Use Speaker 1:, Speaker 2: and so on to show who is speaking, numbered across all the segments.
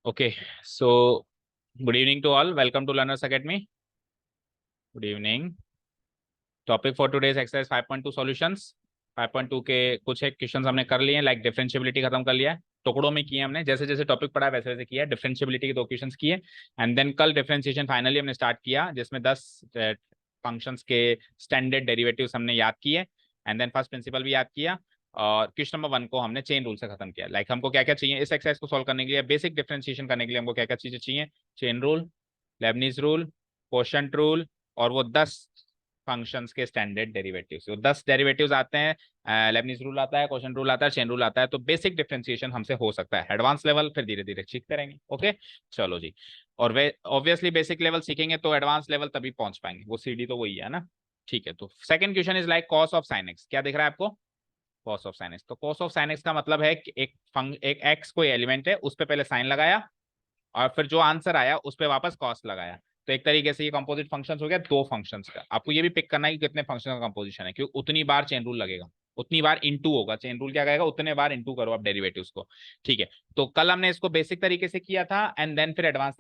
Speaker 1: Okay, so good evening to all. Welcome to Learners Academy. Good evening. Topic for today's exercise 5.2 solutions. 5.2 के कुछ एक questions हमने कर लिए हैं, लाइक डिफरेंशिएबिलिटी खत्म कर लिया है, टुकड़ों में किए हमने, जैसे जैसे टॉपिक पढ़ा वैसे वैसे किया। डिफरेंशिएबिलिटी के 2 क्वेश्चंस किए एंड देन कल डिफरेंशिएशन फाइनली हमने स्टार्ट किया, जिसमें 10 फंक्शंस के स्टैंडर्ड डेरिवेटिव्स हमने याद किए एंड देन फर्स्ट प्रिंसिपल भी याद किया। और क्वेश्चन नंबर 1 को हमने चेन रूल से खत्म किया। लाइक हमको क्या क्या चाहिए इस एक्सरसाइज को सॉल्व करने के लिए, बेसिक डिफरेंशिएशन करने के लिए हमको क्या क्या चीजें चाहिए? Chain rule, Lebanese rule, quotient rule और वो 10 फंक्शंस के स्टैंडर्ड डेरिवेटिव्स। वो 10 डेरिवेटिव्स आते हैं, लेबनीज रूल आता है, कोशेंट रूल आता है, चेन रूल आता है। तो बेसिक डिफरेंशिएशन हमसे हो सकता है, एडवांस लेवल फिर धीरे धीरे सीखते रहेंगे। ओके चलो जी। और वे ऑब्वियसली बेसिक लेवल सीखेंगे तो एडवांस लेवल तभी पहुंच पाएंगे, वो सीढ़ी तो वही है ना। ठीक है, तो second question is like cos of sine x. क्या दिख रहा है आपको? Cos of sine x. तो कॉस ऑफ साइन एक्स का मतलब है कि एक एक्स कोई एलिमेंट है, उस पर पहले साइन लगाया और फिर जो आंसर आया उस पर वापस कॉस लगाया। तो एक तरीके से ये कंपोजिट फंक्शंस हो गया 2 फंक्शंस का। आपको ये भी पिक करना है कि कितने फंक्शन का कंपोजिशन है, क्योंकि उतनी बार चेन रूल लगेगा, उतनी बार इनटू होगा। चेन रूल क्या कहेगा? उतने बार इनटू करो आप डेरिवेटिव्स को। ठीक है, तो कल हमने इसको बेसिक तरीके से किया था एंड देन फिर एडवांस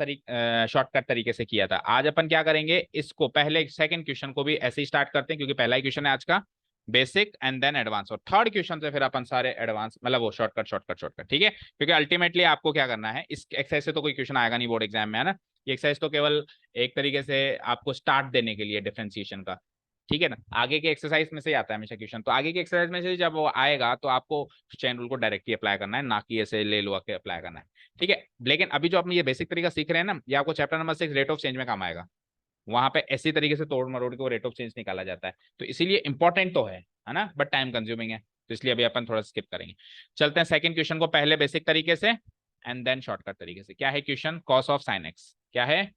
Speaker 1: शॉर्टकट तरीके से किया था। आज अपन क्या करेंगे, इसको पहले सेकंड क्वेश्चन को भी ऐसे ही स्टार्ट करते हैं, क्योंकि पहला ही क्वेश्चन है आज का, बेसिक एंड देन एडवांस। और थर्ड क्वेश्चन से फिर अपन सारे एडवांस, मतलब वो शॉर्टकट शॉर्टकट शॉर्टकट। ठीक है, क्योंकि अल्टीमेटली आपको क्या करना है, इस एक्सरसाइज से तो कोई क्वेश्चन आएगा नहीं बोर्ड एग्जाम में, है ना। ये एक्सरसाइज तो केवल एक तरीके से आपको स्टार्ट देने के लिए डिफरेंशिएशन का। ठीक है ना, आगे के एक्सरसाइज में से ही आता है हमेशा क्वेश्चन। तो आगे के एक्सरसाइज में से जब वो आएगा तो आपको चेन रूल को डायरेक्टली अप्लाई करना है, ना कि ऐसे ले लो के अप्लाई करना है। ठीक है, लेकिन अभी जो अपने ये बेसिक तरीका सीख रहे हैं ना, ये आपको chapter number 6 rate of change में काम आएगा। वहां पे ऐसी तरीके से तोड़ मरोड़ के वो रेट ऑफ चेंज निकाला जाता है। तो इसीलिए इंपॉर्टेंट तो है ना, बट टाइम कंज्यूमिंग है, तो इसलिए अभी अपन थोड़ा स्किप करेंगे। चलते हैं सेकंड क्वेश्चन को पहले बेसिक तरीके से एंड देन शॉर्टकट तरीके से। क्या है question? Cos of sine x. क्या है?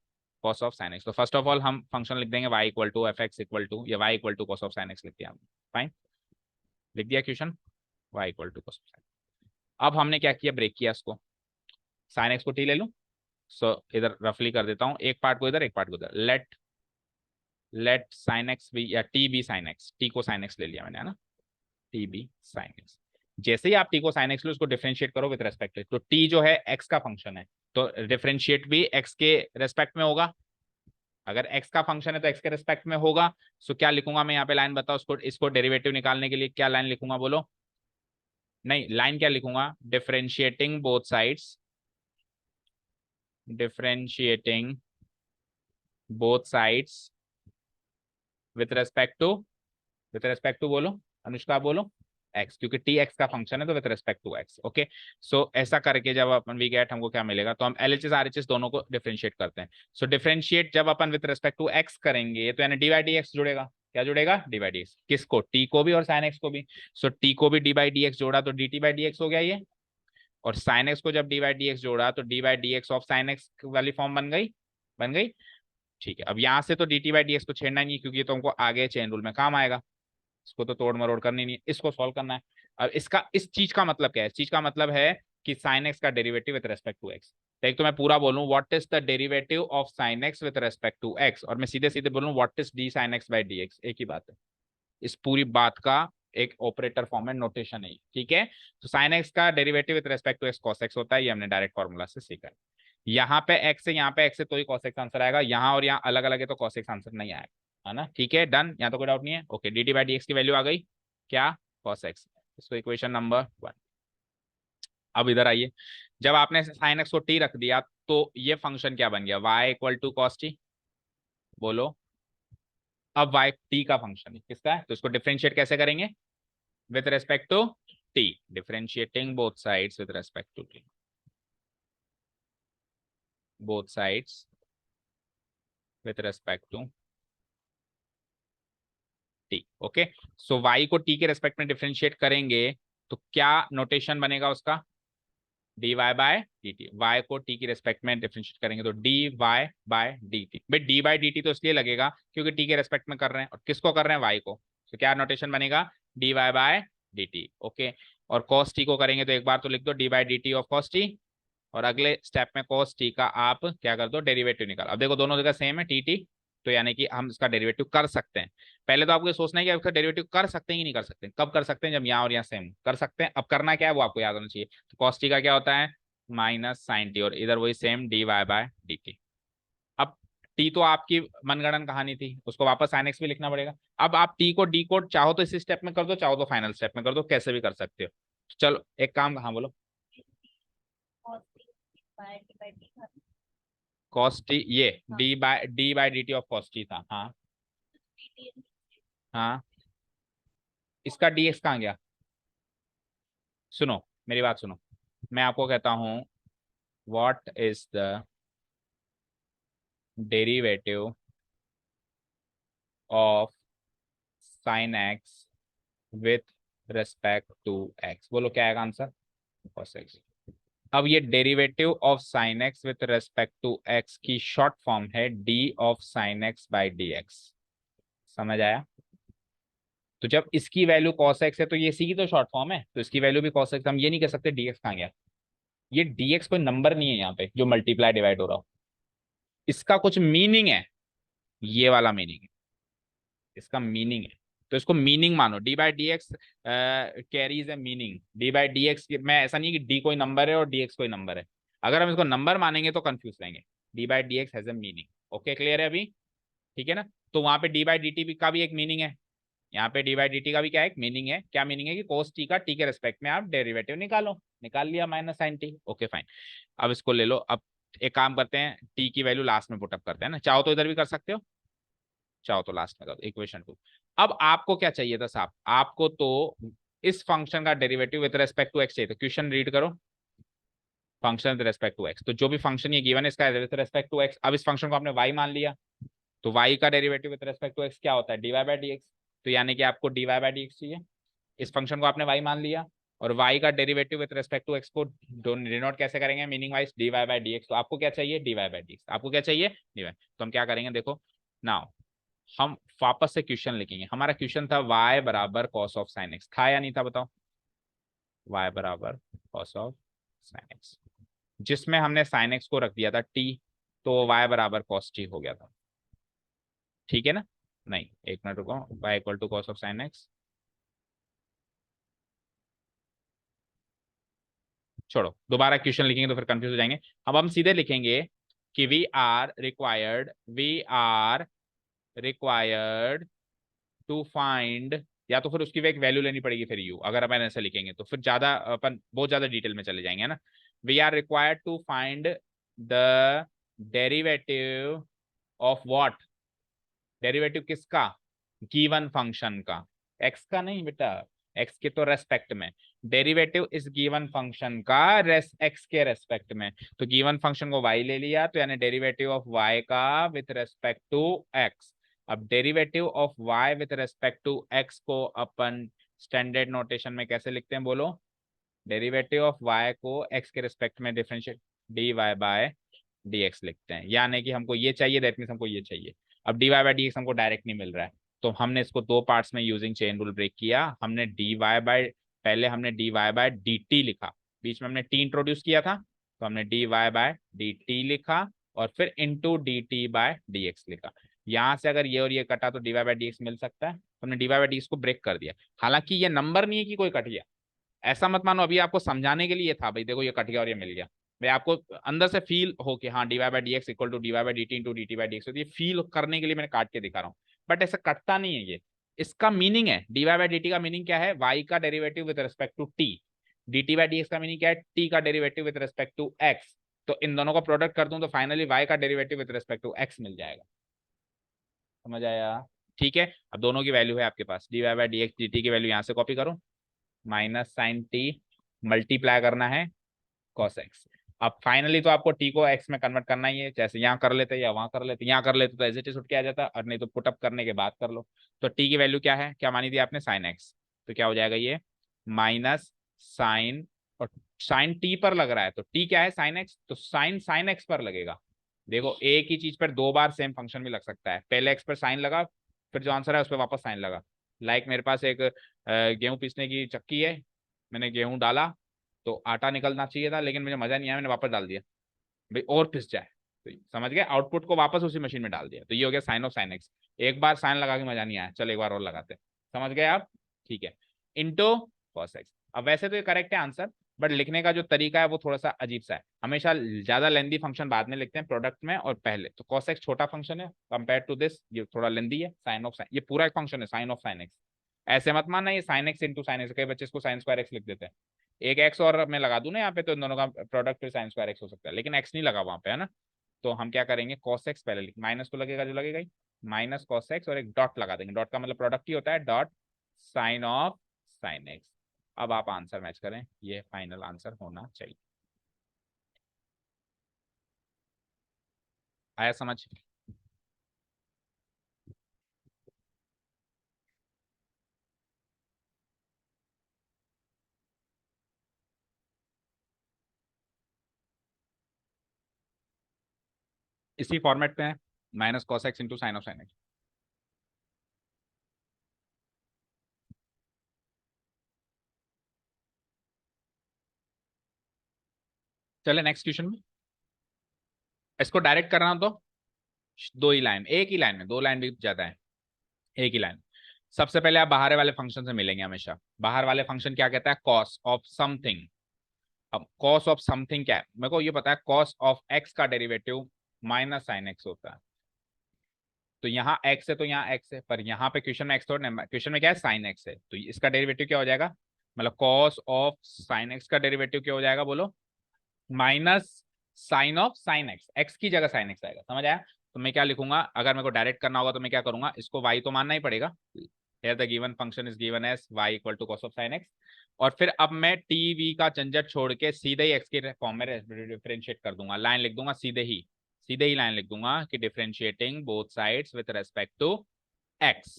Speaker 1: Cos of sine x. तो फर्स्ट ऑफ ऑल हम फंक्शन लिख देंगे y equal to f x equal to, या y equal to cos of sine x लिख दिया हमने। फाइन, लिख दिया question y equal to cos of sine. अब हमने क्या किया, ब्रेक किया इसको। साइन एक्स को टी ले लूं, सो इधर रफली कर देता हूं, एक पार्ट को इधर एक पार्ट को इधर। लेट साइन एक्स भी, या t be sine x, t को साइन एक्स ले लिया मैंने, है ना, टी बी साइन एक्स। जैसे ही आप टी को साइन एक्स लो, उसको डिफरेंशिएट करो विद रेस्पेक्ट टू, तो टी जो है एक्स का फंक्शन है, तो डिफरेंशिएट भी एक्स के रेस्पेक्ट में होगा। अगर एक्स का फंक्शन है तो एक्स के रेस्पेक्ट में होगा। सो क्या लिखूंगा मैं यहाँ पे, लाइन बताओ उसको, इसको डेरिवेटिव निकालने के लिए क्या लाइन लिखूंगा बोलो? नहीं, लाइन क्या लिखूंगा? Differentiating both sides, differentiating both sides with respect to बोलो अनुष्का, बोलो एक्स, क्योंकि टी एक्स का फंक्शन है तो with respect to x. Okay, so ऐसा करके जब अपन वी गेट, हमको क्या मिलेगा, तो हम एलएचएस आरएचएस दोनों को डिफरेंशिएट करते हैं। सो डिफरेंशिएट जब अपन विथ रेस्पेक्ट टू एक्स करेंगे तो यानी डी बाई डी एक्स जुड़ेगा। क्या जुड़ेगा? D by d x. किसको? टी को भी और साइन एक्स को भी। सो टी को भी डी बाई डी एक्स जोड़ा तो D t by d x हो गया ये, और साइन एक्स को जब डी बाई डी एक्स जोड़ा तो D by d x of sine x वाली फॉर्म बन गई, बन गई। ठीक है, अब यहाँ से तो D t by d x को छेड़ना नहीं, क्योंकि ये तो हमको आगे चेन रूल में काम आएगा, इसको तो तोड़ मरोड़ करनी नहीं है, इसको सॉल्व करना है। अब इसका, इस चीज का मतलब क्या है? इस चीज का मतलब है कि साइन एक्स का derivative with respect to x. तो एक तो मैं पूरा बोलूं what is the derivative of sine x with respect to x, और मैं सीधे सीधे बोलूं what is d sine x by d x, एक ही बात है। इस पूरी बात का एक ऑपरेटर फॉर्म है, नोटेशन है, ठीक है। तो साइन एक्स का derivative with respect to x cos x होता है, ये हमने डायरेक्ट फॉर्मूला से सीखा है। यहाँ पे एक्स है, यहाँ पे एक्स है, तो ही कॉस एक्स आंसर आएगा। यहाँ और यहाँ अलग अलग है तो कॉस एक्स आंसर नहीं आएगा, है ना। ठीक है, डन, यहाँ तो कोई डाउट नहीं है। Okay, D t by d x की वैल्यू आ गई क्या? Cos x. इसको इक्वेशन नंबर 1। अब इधर आइए, जब आपने साइन एक्स को टी रख दिया तो ये फंक्शन क्या बन गया? Y equal to cos t, बोलो। अब वाई टी का फंक्शन है, किसका है? तो इसको डिफरेंशिएट कैसे करेंगे? With respect to t, differentiating both sides with respect to t, both sides with respect to t. Okay, so y को टी के रेस्पेक्ट में डिफरेंशिएट करेंगे तो क्या नोटेशन बनेगा उसका? D y by d t. Y को टी की रेस्पेक्ट में डिफरेंशिएट करेंगे तो d y by d t. भाई डी बाय डी टी तो इसलिए लगेगा क्योंकि टी के रेस्पेक्ट में कर रहे हैं, और किसको कर रहे हैं? वाई को। तो क्या नोटेशन बनेगा? D y by d t. Okay, और कॉस टी को करेंगे तो एक बार तो लिख दो d by d t of cos t, और अगले स्टेप में कॉस टी का आप क्या कर दो? डेरिवेटिव निकाल। अब देखो दोनों जगह सेम है टी टी, तो यानी कि हम इसका डेरिवेटिव कर सकते हैं। पहले तो आपको ये सोचना है कि इसका डेरिवेटिव कर सकते हैं कि नहीं कर सकते। कब कर सकते हैं? जब यहाँ और यहाँ सेम कर सकते हैं। अब करना क्या है वो आपको याद होना चाहिए। तो कॉस टी का क्या होता है? माइनस साइन टी, और इधर वही same d y by d t. अब टी तो आपकी मनगढ़ंत कहानी थी, उसको वापस साइन एक्स भी लिखना पड़ेगा। अब आप टी को डी कोड चाहो तो इसी स्टेप में कर दो, चाहो तो फाइनल स्टेप में कर दो, कैसे भी कर सकते हो। चलो एक काम, हाँ बोलो। कॉस टी, ये d by d t of cos t था, हाँ। हाँ, इसका डी एक्स कहाँ गया? सुनो, मेरी बात सुनो, मैं आपको कहता हूं, what is the derivative of sine x with respect to x? बोलो क्या आएगा आंसर? Cos x. अब ये derivative of sine x with respect to x की शॉर्ट फॉर्म है d of sine x by d x. समझ आया? तो जब इसकी वैल्यू cos x है तो ये सी की तो शॉर्ट फॉर्म है, तो इसकी वैल्यू भी cos x। हम ये नहीं कह सकते dx कहाँ गया। ये dx कोई नंबर नहीं है यहाँ पे जो मल्टीप्लाई डिवाइड हो रहा हो, इसका कुछ मीनिंग है, ये वाला मीनिंग है, इसका मीनिंग है। तो इसको मीनिंग मानो, D by d x carries a meaning. D by d x में ऐसा नहीं कि डी कोई नंबर है और डी एक्स कोई नंबर है, अगर हम इसको नंबर मानेंगे तो कंफ्यूज रहेंगे। D by d x has a meaning. Okay, clear है अभी? ठीक है ना? तो वहां पे डी बाई डी टी का भी एक मीनिंग है, यहाँ पे डी बाई डी टी का भी क्या एक मीनिंग है। क्या मीनिंग है? कि कोस टी का टी के रेस्पेक्ट में आप डेरिवेटिव निकालो। निकाल लिया, minus sine t. Okay fine. अब इसको ले लो। अब एक काम करते हैं, टी की वैल्यू लास्ट में पुटअप करते हैं ना, चाहो तो इधर भी कर सकते हो, चाहो तो लास्ट में कर दो, इक्वेशन 2। अब आपको क्या चाहिए था साहब? आपको तो इस फंक्शन का derivative with respect to x चाहिए था। क्वेश्चन रीड करो, function with respect to x. तो जो भी फंक्शन ये गिवन है इसका विद रेस्पेक्ट टू एक्स। अब इस फंक्शन को आपने वाई मान लिया, तो y का derivative with respect to x क्या होता है? dy by d x. तो यानी कि आपको dy बाई डी एक्स चाहिए। इस फंक्शन को आपने y मान लिया, और y का derivative with respect to x को डिनोट कैसे करेंगे meaning wise? dy by d x. तो आपको क्या चाहिए? dy by d x. आपको क्या चाहिए? dy। तो हम क्या करेंगे देखो नाउ, हम वापस से क्वेश्चन लिखेंगे। हमारा क्वेश्चन था y बराबर कॉस ऑफ साइन एक्स, था या नहीं था बताओ? y बराबर कॉस ऑफ साइन एक्स, जिसमें हमने साइन एक्स को रख दिया था t, तो y बराबर कॉस t हो गया था। ठीक है ना? नहीं, एक मिनट रुको, y equal to cos of sine x, छोड़ो, दोबारा क्वेश्चन लिखेंगे तो फिर कंफ्यूज हो जाएंगे। अब हम सीधे लिखेंगे कि we are required to find, या तो फिर उसकी भी एक वैल्यू लेनी पड़ेगी फिर यू, अगर अपन ऐसे लिखेंगे तो फिर ज्यादा अपन बहुत ज्यादा डिटेल में चले जाएंगे, है ना। We are required to find the derivative of what? Derivative किसका? गिवन फंक्शन का, एक्स का नहीं बेटा, एक्स के तो रेस्पेक्ट में। डेरिवेटिव इस गिवन फंक्शन का एक्स के रेस्पेक्ट में। तो गिवन फंक्शन को वाई ले लिया, तो यानी डेरिवेटिव ऑफ वाई का विथ रेस्पेक्ट टू एक्स। अब derivative of y with respect to x को अपन स्टैंडर्ड नोटेशन में कैसे लिखते हैं बोलो? डेरिवेटिव ऑफ वाई को एक्स के रेस्पेक्ट में differentiate d y by d x लिखते हैं। यानी कि हमको ये चाहिए, दैट मीन्स हमको ये चाहिए। अब d y by d x हमको डायरेक्ट नहीं मिल रहा है, तो हमने इसको दो पार्ट्स में यूजिंग चेन रूल ब्रेक किया। हमने डी वाई बाय, पहले हमने d y by d t लिखा, बीच में हमने टी इंट्रोड्यूस किया था, तो हमने d y by d t लिखा, और फिर into d t by d x लिखा। यहाँ से अगर ये और ये कटा तो d y by d x मिल सकता है, तो हमने d y by d x को ब्रेक कर दिया। हालांकि ये नंबर नहीं है कि कोई कट गया, ऐसा मत मानो, अभी आपको समझाने के लिए था भाई, देखो ये कट गया और ये मिल गया। भाई आपको अंदर से फील हो कि हाँ d y by d x equal to d y by d t into d t by d x, ये फील करने के लिए मैंने काट के दिखा रहा हूँ, बट ऐसा कटता नहीं है ये। इसका मीनिंग है, d y by d t का मीनिंग क्या है? वाई का derivative with respect to t. D t by d x का मीनिंग क्या है? टी का derivative with respect to x. तो इन दोनों का प्रोडक्ट कर दूं तो फाइनली वाई का derivative with respect to x मिल जाएगा। समझ आया? ठीक है, अब दोनों की वैल्यू है आपके पास, d y by d x d t की वैल्यू यहाँ से कॉपी करो, माइनस साइन टी, मल्टीप्लाई करना है cos x। अब फाइनली तो आपको t को x में कन्वर्ट करना ही है, जैसे यहाँ कर लेते या वहां कर लेते, यहाँ कर लेते तो एज इट इज उठ के आ जाता, और नहीं तो पुटअप करने के बाद कर लो। तो t की वैल्यू क्या है? क्या मानी थी आपने? Sine x। तो क्या हो जाएगा ये? माइनस साइन, और साइन t पर लग रहा है, तो t क्या है? साइन x, तो साइन x पर लगेगा। देखो एक ही चीज पर दो बार सेम फंक्शन भी लग सकता है, पहले x पर साइन लगा, फिर जो आंसर है उस पर वापस साइन लगा। लाइक मेरे पास एक गेहूं पीसने की चक्की है, मैंने गेहूं डाला तो आटा निकलना चाहिए था, लेकिन मुझे मजा नहीं आया, मैंने वापस डाल दिया भाई और पिस जाए, तो समझ गए, आउटपुट को वापस उसी मशीन में डाल दिया। तो ये हो गया साइन ऑफ साइन एक्स। एक बार साइन लगा के मजा नहीं आया, चलो एक बार और लगाते हैं। समझ गए आप? ठीक है, इंटू कॉस एक्स। अब वैसे तो ये करेक्ट है आंसर, बट लिखने का जो तरीका है वो थोड़ा सा अजीब सा है। हमेशा ज्यादा लेंदी फंक्शन बाद में लिखते हैं प्रोडक्ट में और पहले। तो cos x छोटा फंक्शन है कंपेयर टू दिस, ये थोड़ा लेंदी है। साइन ऑफ साइन, ये पूरा एक फंक्शन है साइन ऑफ साइन एक्स। ऐसे मत मानना ये sine x into sine x, कई बच्चे इसको साइन स्क्वायर एक्स लिख देते हैं। एक एक्स और मैं लगा दूं ना यहाँ पे, तो इन दोनों का प्रोडक्ट फिर साइन स्क्वायर एक्स हो सकता है, लेकिन एक्स नहीं लगा वहां पे, है ना। तो हम क्या करेंगे, cos x पहले लिख, माइनस तो लगेगा जो लगेगा ही, माइनस cos x और एक डॉट लगा देंगे। डॉट का मतलब प्रोडक्ट ही होता है, dot sine of sine x. अब आप आंसर मैच करें, ये फाइनल आंसर होना चाहिए। आया समझ। इसी फॉर्मेट में है, minus cos x into sine of sine x. चले नेक्स्ट क्वेश्चन में। इसको डायरेक्ट करना हो तो दो ही लाइन, एक ही लाइन में, दो लाइन भी ज्यादा है, एक ही लाइन। सबसे पहले आप बाहर वाले फंक्शन से मिलेंगे हमेशा। बाहर वाले फंक्शन क्या कहता है, कॉस ऑफ समथिंग। अब कॉस ऑफ समथिंग क्या है, मेरे को ये पता है, कॉस ऑफ एक्स का डेरिवेटिव माइनस साइन एक्स होता है। तो यहाँ एक्स है तो यहाँ एक्स है, पर यहाँ पे क्वेश्चन में एक्स थोड़ा, क्वेश्चन में क्या है, साइन एक्स है, तो इसका डेरिवेटिव क्या हो जाएगा, मतलब कॉस ऑफ साइन एक्स का डेरिवेटिव क्या हो जाएगा बोलो, minus sine of sine x, x की जगह साइन एक्स आएगा। समझ आया। तो मैं क्या लिखूंगा, अगर मेरे को डायरेक्ट करना होगा तो मैं क्या करूंगा, इसको वाई तो मानना ही पड़ेगा। Here the given function is given as y equal to cos of sin x। और फिर अब मैं टी वी का झंझट छोड़ के सीधे ही x के फॉर्म में डिफरेंशिएट कर दूंगा, लाइन लिख दूंगा सीधे ही लाइन लिख दूंगा कि differentiating both sides with respect to x।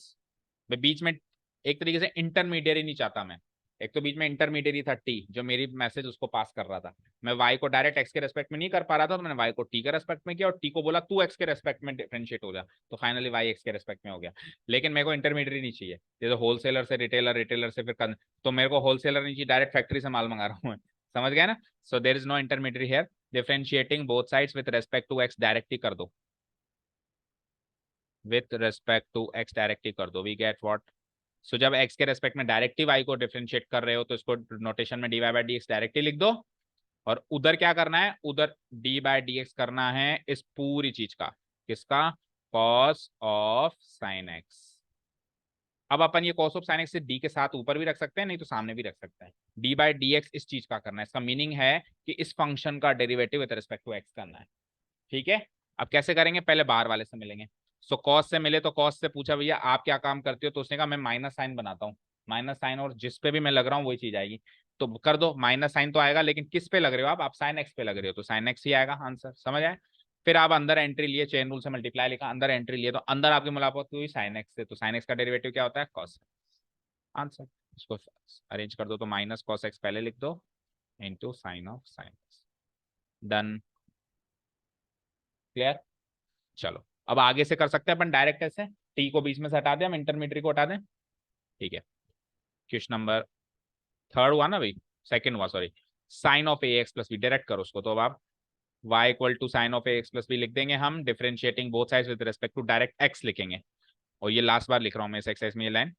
Speaker 1: मैं बीच में एक तरीके से इंटरमीडिएट नहीं चाहता मैं। एक तो बीच में इंटरमीडिएट था टी, जो मेरी मैसेज उसको पास कर रहा था। मैं वाई को डायरेक्ट एक्स के रेस्पेक्ट में नहीं कर पा रहा था, तो मैंने वाई को टी के रेस्पेक्ट में किया और टी को बोला तू एक्स के रेस्पेक्ट में डिफरेंशिएट हो जा, तो फाइनली वाई एक्स के रेस्पेक्ट में हो गया। लेकिन मेरे को इंटरमीडिएट नहीं चाहिए, जैसे होलसेलर से रिटेलर, रिटेलर से फिर तो मेरे को होलसेलर नहीं चाहिए, डायरेक्ट फैक्ट्री से माल मंगा रहा हूँ मैं। समझ गया ना। So there is no intermediate here. Differentiating both sides with respect to x direct ही कर दो, with respect to x direct ही कर दो, वी गेट व्हाट। सो जब x के रेस्पेक्ट में डायरेक्टली y को डिफरेंशिएट कर रहे हो तो इसको नोटेशन में dy by d x directly लिख दो। और उधर क्या करना है, उधर डी बाई डी एक्स करना है इस पूरी चीज का, किसका, कॉस ऑफ साइन एक्स। अब अपन ये कॉस ऑफ साइन एक्स से डी के साथ ऊपर भी रख सकते हैं, नहीं तो सामने भी रख सकते हैं। डी बाई डी एक्स इस चीज का करना है, इसका मीनिंग है कि इस फंक्शन का derivative with respect to x करना है। ठीक है। अब कैसे करेंगे, पहले बाहर वाले से मिलेंगे। सो कॉस से मिले तो कॉस से पूछा भैया आप क्या काम करते हो, तो उसने कहा मैं माइनस साइन बनाता हूँ। माइनस साइन और जिस पे भी मैं लग रहा हूँ वही चीज आएगी। तो कर दो, माइनस साइन तो आएगा, लेकिन किस पे लग रहे हो आप साइन एक्स पे लग रहे हो, तो साइन एक्स ही आएगा आंसर। समझ आए। फिर आप अंदर एंट्री लिए, चेन रूल से मल्टीप्लाई लिखा, अंदर एंट्री लिए, तो अंदर आपकी मुलाकात हुई साइन एक्स से, तो साइन एक्स का डेरिवेटिव क्या होता है, कॉस। आंसर। इसको अरेंज कर दो, तो माइनस कॉस एक्स पहले लिख दो into sine of sine x. Done. Clear. चलो अब आगे से कर सकते हैं अपन डायरेक्ट ऐसे, टी को बीच में से हटा दें, हम इंटरमीडिएट को हटा दें। ठीक है। क्वेश्चन नंबर थर्ड हुआ ना भाई, सेकंड हुआ sorry. Sine of a x plus b, direct करो उसको, तो अब आप y equal to sine of a x plus b लिख देंगे हम, differentiating both sides with respect to direct x लिखेंगे। और ये लास्ट बार लिख रहा हूँ मैं इस एक्सरसाइज में, ये लाइन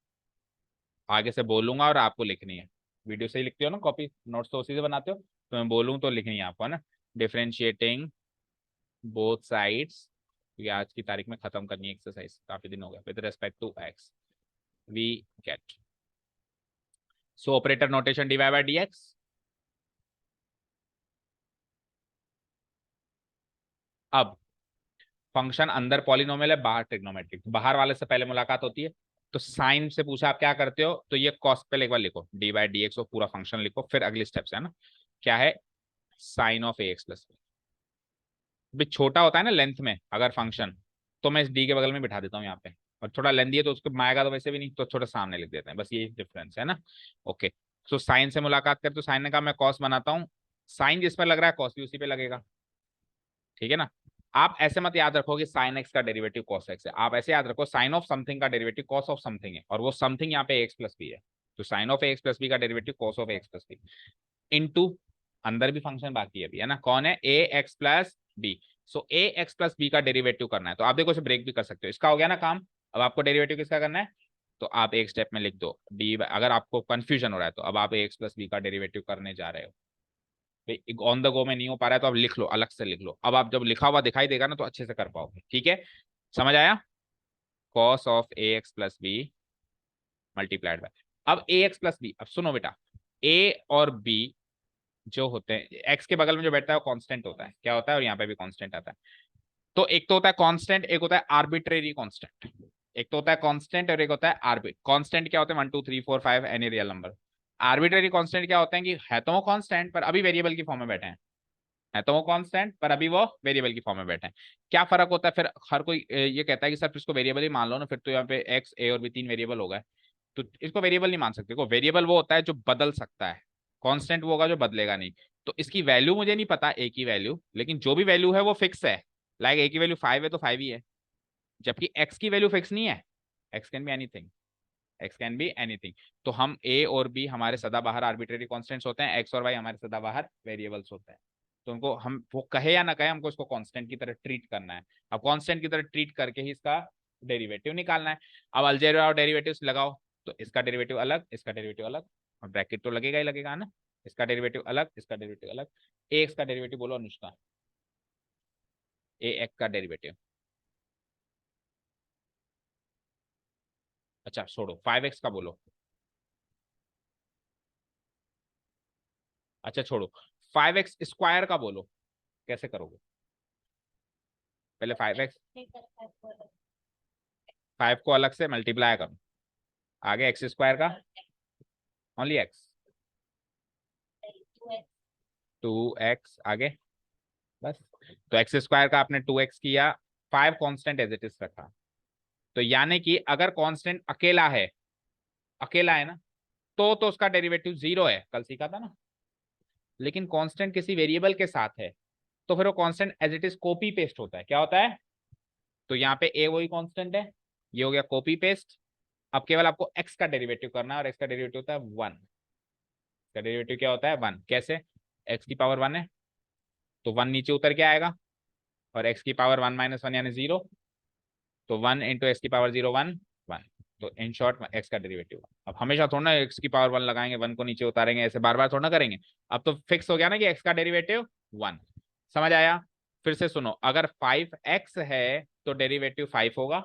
Speaker 1: आगे से बोलूंगा और आपको लिखनी है। वीडियो से ही लिखते हो ना, कॉपी नोट्स तो उसी से बनाते हो, तो मैं बोलूँ तो लिखनी है आपको, है ना। डिफरेंशिएटिंग बोथ साइड्स, ये आज की तारीख में खत्म करनी है एक्सरसाइज, काफी दिन हो गया, with respect to x we get. So operator notation dy by dx। अब फंक्शन अंदर पॉलिनोमियल है, बाहर ट्रिग्नोमेट्रिक, बाहर वाले से पहले मुलाकात होती है। तो साइन से पूछा आप क्या करते हो, तो ये कॉस पहले एक बार लिखो, डी बाई डी एक्स, पूरा फंक्शन लिखो, फिर अगली स्टेप से, है ना। क्या है, sine of a x plus b. छोटा होता है ना लेंथ में अगर फंक्शन, तो मैं इस डी के बगल में बिठा देता हूँ यहाँ पे, और थोड़ा लेंथी है तो उसको माएगा तो वैसे भी नहीं, तो थोड़ा सामने लिख देते हैं, बस ये डिफरेंस है ना। ओके। सो साइन से मुलाकात कर, तो साइन ने कहा मैं कॉस बनाता हूँ, साइन जिस पर लग रहा है कॉस भी उसी पे लगेगा। ठीक है ना। आप ऐसे मत याद रखो कि साइन एक्स का डेरिवेटिव कॉस एक्स है, आप ऐसे याद रखो साइन ऑफ समथिंग का डेरिवेटिव कॉस ऑफ समथिंग है, और वो समथिंग यहाँ पे एक्स प्लस बी है। तो sine of x plus b का derivative cos of x plus b into, अंदर भी फंक्शन बाकी है अभी, है ना, कौन है, ए x plus B. So a x plus b का डेरिवेटिव करना है, तो आप देखो इसे ब्रेक भी कर सकते हो, इसका हो गया ना काम। अब आपको डेरिवेटिव किसका करना है, तो आप एक स्टेप में लिख दो डी, अगर आपको कंफ्यूजन हो रहा है तो अब आप ए एक्स प्लस बी का डेरिवेटिव करने जा रहे हो। ऑन द गो में नहीं हो पा रहा है तो आप लिख लो, अलग से लिख लो। अब आप जब लिखा हुआ दिखाई देगा ना तो अच्छे से कर पाओगे। ठीक है, समझ आया? Cos of a x plus b multiplied by, अब ए एक्स प्लस बी, अब सुनो बेटा, ए और बी जो होते हैं, एक्स के बगल में जो बैठता है वो कांस्टेंट होता है, क्या होता है, और यहाँ पे भी कांस्टेंट आता है। तो एक तो होता है कांस्टेंट, एक होता है आर्बिट्रेरी कांस्टेंट। एक तो होता है कांस्टेंट और एक होता है आर्बिट। कांस्टेंट क्या होते हैं, 1 2 3 4 5 any real number. Arbitrary constant क्या होते हैं कि है तो वो कांस्टेंट पर अभी वेरिएबल की फॉर्म में बैठे हैं, है तो वो कांस्टेंट पर अभी वो वेरिएबल की फॉर्म में बैठे हैं। क्या फर्क होता है फिर, हर कोई ये कहता है कि सर इसको वेरिएबल ही मान लो ना, फिर तो यहाँ पे एक्स ए और बी तीन वेरिएबल हो गए, तो इसको वेरिएबल नहीं मान सकते। को वेरिएबल वो होता है जो बदल सकता है, कांस्टेंट वो होगा जो बदलेगा नहीं। तो इसकी वैल्यू मुझे नहीं पता ए की वैल्यू, लेकिन जो भी वैल्यू है वो फिक्स है। लाइक ए की वैल्यू 5 है तो 5 ही है, जबकि एक्स की वैल्यू फिक्स नहीं है। X can be anything, x can be anything. तो हम ए और बी हमारे सदाबहार आर्बिट्रेरी कांस्टेंट्स होते हैं, एक्स और वाई हमारे सदाबहार वेरिएबल्स होते हैं। तो उनको हम वो कहे या ना कहे, हमको इसको कांस्टेंट की तरह ट्रीट करना है। अब कांस्टेंट की तरह ट्रीट करके ही इसका डेरिवेटिव निकालना है। अब अलजेब्रा और डेरिवेटिव्स लगाओ, तो इसका डेरिवेटिव अलग, इसका डेरिवेटिव अलग, और ब्रैकेट तो लगेगा ही लगेगा ना। इसका डेरिवेटिव अलग, इसका डेरिवेटिव अलग। ए एक्स का डेरिवेटिव बोलो अनुष्का, ए एक्स का डेरिवेटिव। अच्छा छोड़ो, 5x का बोलो। अच्छा छोड़ो, 5x² का बोलो, कैसे करोगे? पहले 5x, 5 को अलग से मल्टीप्लाई करो, आगे x² का ओनली x, 2x आगे, बस। तो x² का आपने 2x किया, 5 कांस्टेंट एज इट इज रखा। तो यानी कि अगर कांस्टेंट अकेला है, अकेला है ना, तो उसका डेरिवेटिव 0 है, कल सीखा था ना। लेकिन कांस्टेंट किसी वेरिएबल के साथ है तो फिर वो constant as it is copy paste होता है। क्या होता है? तो यहाँ पे ए वही कांस्टेंट है, ये हो गया कॉपी पेस्ट। अब केवल आपको x का डेरिवेटिव करना है, और x का डेरिवेटिव होता है 1। का डेरिवेटिव क्या होता है? 1। कैसे? x की पावर 1 है तो 1 नीचे उतर के आएगा, और x की पावर 1 - 1 यानी 0, तो 1 इंटू एक्स की पावर 0 1 1। तो इन शॉर्ट x का डेरिवेटिव। अब हमेशा थोड़ा ना x की पावर 1 लगाएंगे, 1 को नीचे उतारेंगे, ऐसे बार बार थोड़ा ना करेंगे। अब तो फिक्स हो गया ना कि x का डेरिवेटिव 1। समझ आया? फिर से सुनो, अगर 5x है तो डेरिवेटिव 5 होगा,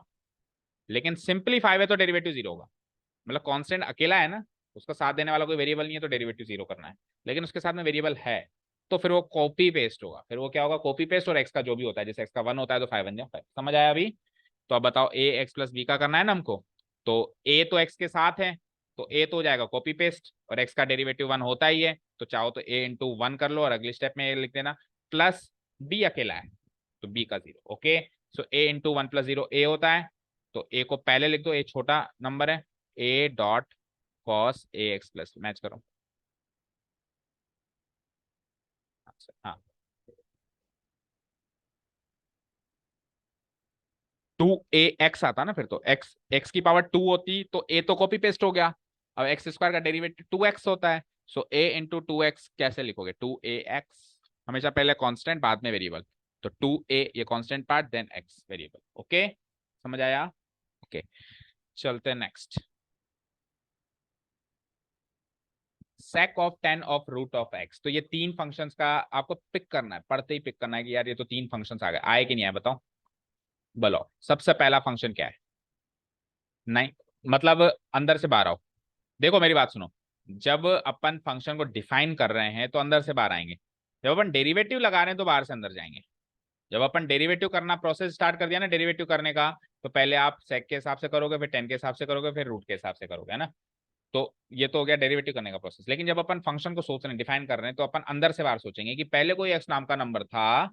Speaker 1: लेकिन सिंपली 5 है तो डेरिवेटिव 0 होगा। मतलब कांस्टेंट अकेला है ना, उसका साथ देने वाला कोई वेरिएबल नहीं है, तो डेरिवेटिव 0 करना है। लेकिन उसके साथ में वेरिएबल है तो फिर वो कॉपी पेस्ट होगा। फिर वो क्या होगा? कॉपी पेस्ट, और एक्स का जो भी होता है, जैसे एक्स का 1 होता है तो 5 बन जाए 5। समझ आया अभी? तो अब बताओ, ए एक्स प्लस बी का करना है ना हमको, तो ए तो एक्स के साथ है, तो ए तो हो जाएगा कॉपी पेस्ट, और एक्स का डेरिवेटिव 1 होता ही है, तो चाहो तो ए इंटू 1 कर लो, और अगले स्टेप में ए लिख देना, प्लस बी अकेला है तो बी का 0। ओके, सो ए इंटू 1 + 0 ए होता है, तो ए को पहले लिख दो, ए छोटा नंबर है, ए dot cos a x plus, match करो। अच्छा, हाँ, 2ax आता ना, फिर तो x की पावर 2 होती तो a तो कॉपी पेस्ट हो गया। अब x² का डेरिवेटिव 2x होता है, सो a इंटू 2x कैसे लिखोगे? 2ax, हमेशा पहले कांस्टेंट बाद में वेरिएबल, तो 2a ये constant part, then x variable. Okay, समझ आया? ओके, चलते next. sec of 10 of root of x। तो ये तीन फंक्शंस का आपको पिक करना है, पढ़ते ही पिक करना है कि यार ये तो तीन फंक्शंस आ गए, आए कि नहीं आए बताओ। बोलो, सबसे पहला फंक्शन क्या है? नहीं, मतलब अंदर से बाहर आओ। देखो मेरी बात सुनो, जब अपन फंक्शन को डिफाइन कर रहे हैं तो अंदर से बाहर आएंगे, जब अपन डेरिवेटिव लगा रहे हैं तो बाहर से अंदर जाएंगे। जब अपन डेरिवेटिव करना प्रोसेस स्टार्ट कर दिया ना डेरिवेटिव करने का, तो पहले आप सेक के हिसाब से करोगे, फिर 10 के हिसाब से करोगे, फिर रूट के हिसाब से करोगे, है ना। तो ये तो हो गया डेरिवेटिव करने का प्रोसेस। लेकिन जब अपन फंक्शन को सोच रहे हैं, डिफाइन कर रहे हैं, तो अपन अंदर से बाहर सोचेंगे कि पहले कोई एक्स नाम का नंबर था,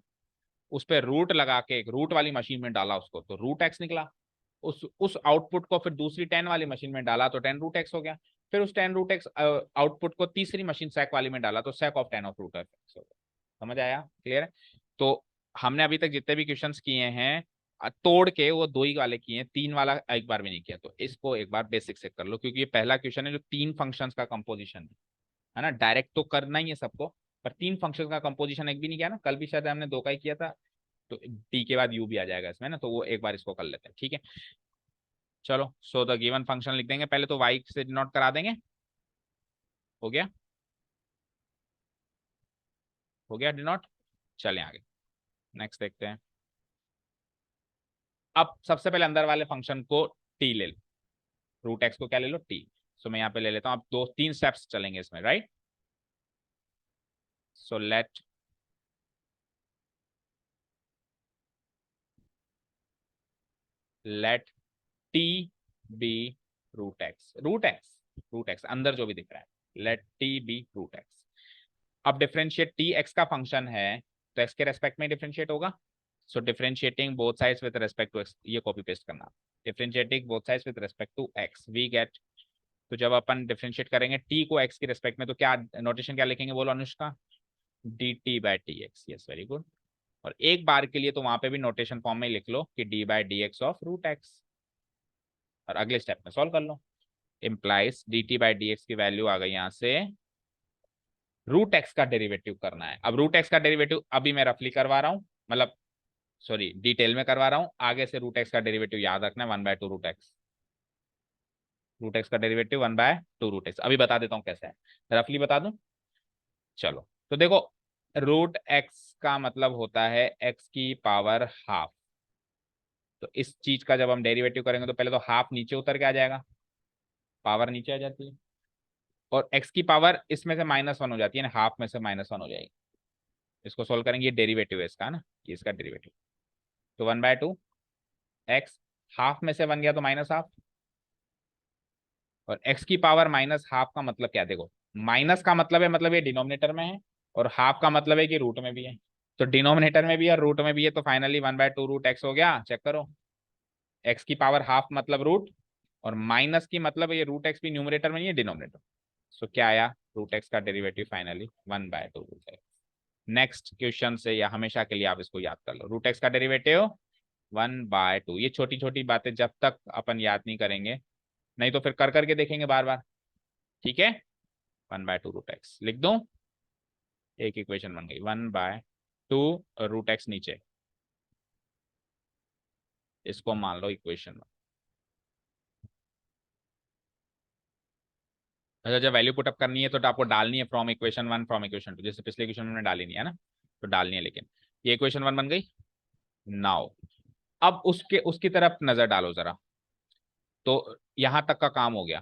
Speaker 1: उस पर रूट लगा के एक रूट वाली मशीन में डाला उसको, तो रूट एक्स निकला। उस आउटपुट को फिर दूसरी 10 वाली मशीन में डाला तो 10 रूट एक्स हो गया। फिर उस 10 रूट एक्स आउटपुट को तीसरी मशीन सैक वाली में डाला तो sec of 10 of root x हो गया। समझ आया? क्लियर है? तो हमने अभी तक जितने भी क्वेश्चंस किए हैं, तोड़ के वो दो ही वाले किए हैं, तीन वाला एक बार भी नहीं किया। तो इसको एक बार बेसिक से कर लो, क्योंकि ये पहला क्वेश्चन है जो तीन फंक्शंस का कंपोजिशन है ना। डायरेक्ट तो करना ही है सबको, पर तीन फंक्शंस का कंपोजिशन एक भी नहीं किया ना, कल भी शायद हमने दो का ही किया था। तो टी के बाद यू भी आ जाएगा इसमें ना, तो वो एक बार इसको कर लेते हैं, ठीक है। चलो, सो द गिवन फंक्शन लिख देंगे पहले, तो वाई से डिनोट करा देंगे, हो गया। हो गया डिनोट। चलें आगे, नेक्स्ट देखते हैं। अब सबसे पहले अंदर वाले फंक्शन को टी ले लो, रूट एक्स को क्या ले लो, टी। सो मैं यहाँ पे ले लेता हूँ, अब 2-3 स्टेप्स चलेंगे इसमें, right. So let t be root x, root x अंदर जो भी दिख रहा है, let t be root x. अब डिफरेंशिएट, टी एक्स का फंक्शन है तो एक्स के रेस्पेक्ट में डिफरेंशिएट होगा। So differentiating both sides with respect to x, ये कॉपी पेस्ट करना, differentiating both sides with respect to x we get. तो जब अपन डिफरेंशिएट करेंगे टी को एक्स की रेस्पेक्ट में, तो क्या नोटेशन क्या लिखेंगे, बोलो Anushka, D t by T x. Yes, very good. और एक बार के लिए तो वहां पे भी नोटेशन फॉर्म में लिख लो कि d by d x of root x, और अगले स्टेप में सॉल्व कर लो। Implies d t by d x की वैल्यू आ गई यहाँ से, रूट एक्स का डेरिवेटिव करना है। अब रूट एक्स का डेरिवेटिव अभी मैं रफली करवा रहा हूँ, मतलब सॉरी डिटेल में करवा रहा हूँ, आगे से रूट एक्स का डेरिवेटिव याद रखना है, 1/2 रूट एक्स, रूट एक्स का डेरिवेटिव 1/2 रूट एक्स। अभी बता देता हूँ कैसे है, रफली बता दूं। चलो तो देखो, रूट एक्स का मतलब होता है एक्स की पावर हाफ। तो इस चीज का जब हम डेरिवेटिव करेंगे तो पहले तो हाफ नीचे उतर के आ जाएगा, पावर नीचे आ जाती है, और एक्स की पावर इसमें से -1 हो जाती है ना, हाफ में से -1 हो जाएगी। इसको सोल्व करेंगे, ये डेरिवेटिव है इसका ना, ये इसका डेरिवेटिव। तो 1/2 एक्स, हाफ में से 1 गया तो -हाफ, और एक्स की पावर -हाफ का मतलब क्या है, देखो माइनस का मतलब है, मतलब ये डिनोमिनेटर में है, और हाफ का मतलब है कि रूट में भी है। तो डिनोमिनेटर में भी है और रूट में भी है, तो फाइनली 1/2 रूट एक्स हो गया। चेक करो, एक्स की पावर हाफ मतलब रूट, और माइनस की मतलब ये रूट एक्स भी न्यूमरेटर में नहीं है, डिनोमिनेटर। सो क्या आया, रूट एक्स का derivative finally 1/2 root x. Next question से, या हमेशा के लिए आप इसको याद कर लो, रूट एक्स का डेरिवेटिव 1/2। ये छोटी छोटी बातें जब तक अपन याद नहीं करेंगे, नहीं तो फिर कर करके देखेंगे बार बार, ठीक है। 1/2 रूट एक्स लिख दो, एक इक्वेशन बन गई, 1/2 रूट एक्स नीचे, इसको मान लो इक्वेशन। अच्छा, जब वैल्यू पुटअप करनी है तो आपको डालनी है फ्रॉम इक्वेशन 1 फ्रॉम इक्वेशन 2, जैसे पिछले इक्वेशन में डाली नहीं है ना, तो डालनी है। लेकिन ये इक्वेशन 1 बन गई। नाउ अब उसके उसकी तरफ नजर डालो जरा। तो यहां तक का काम हो गया,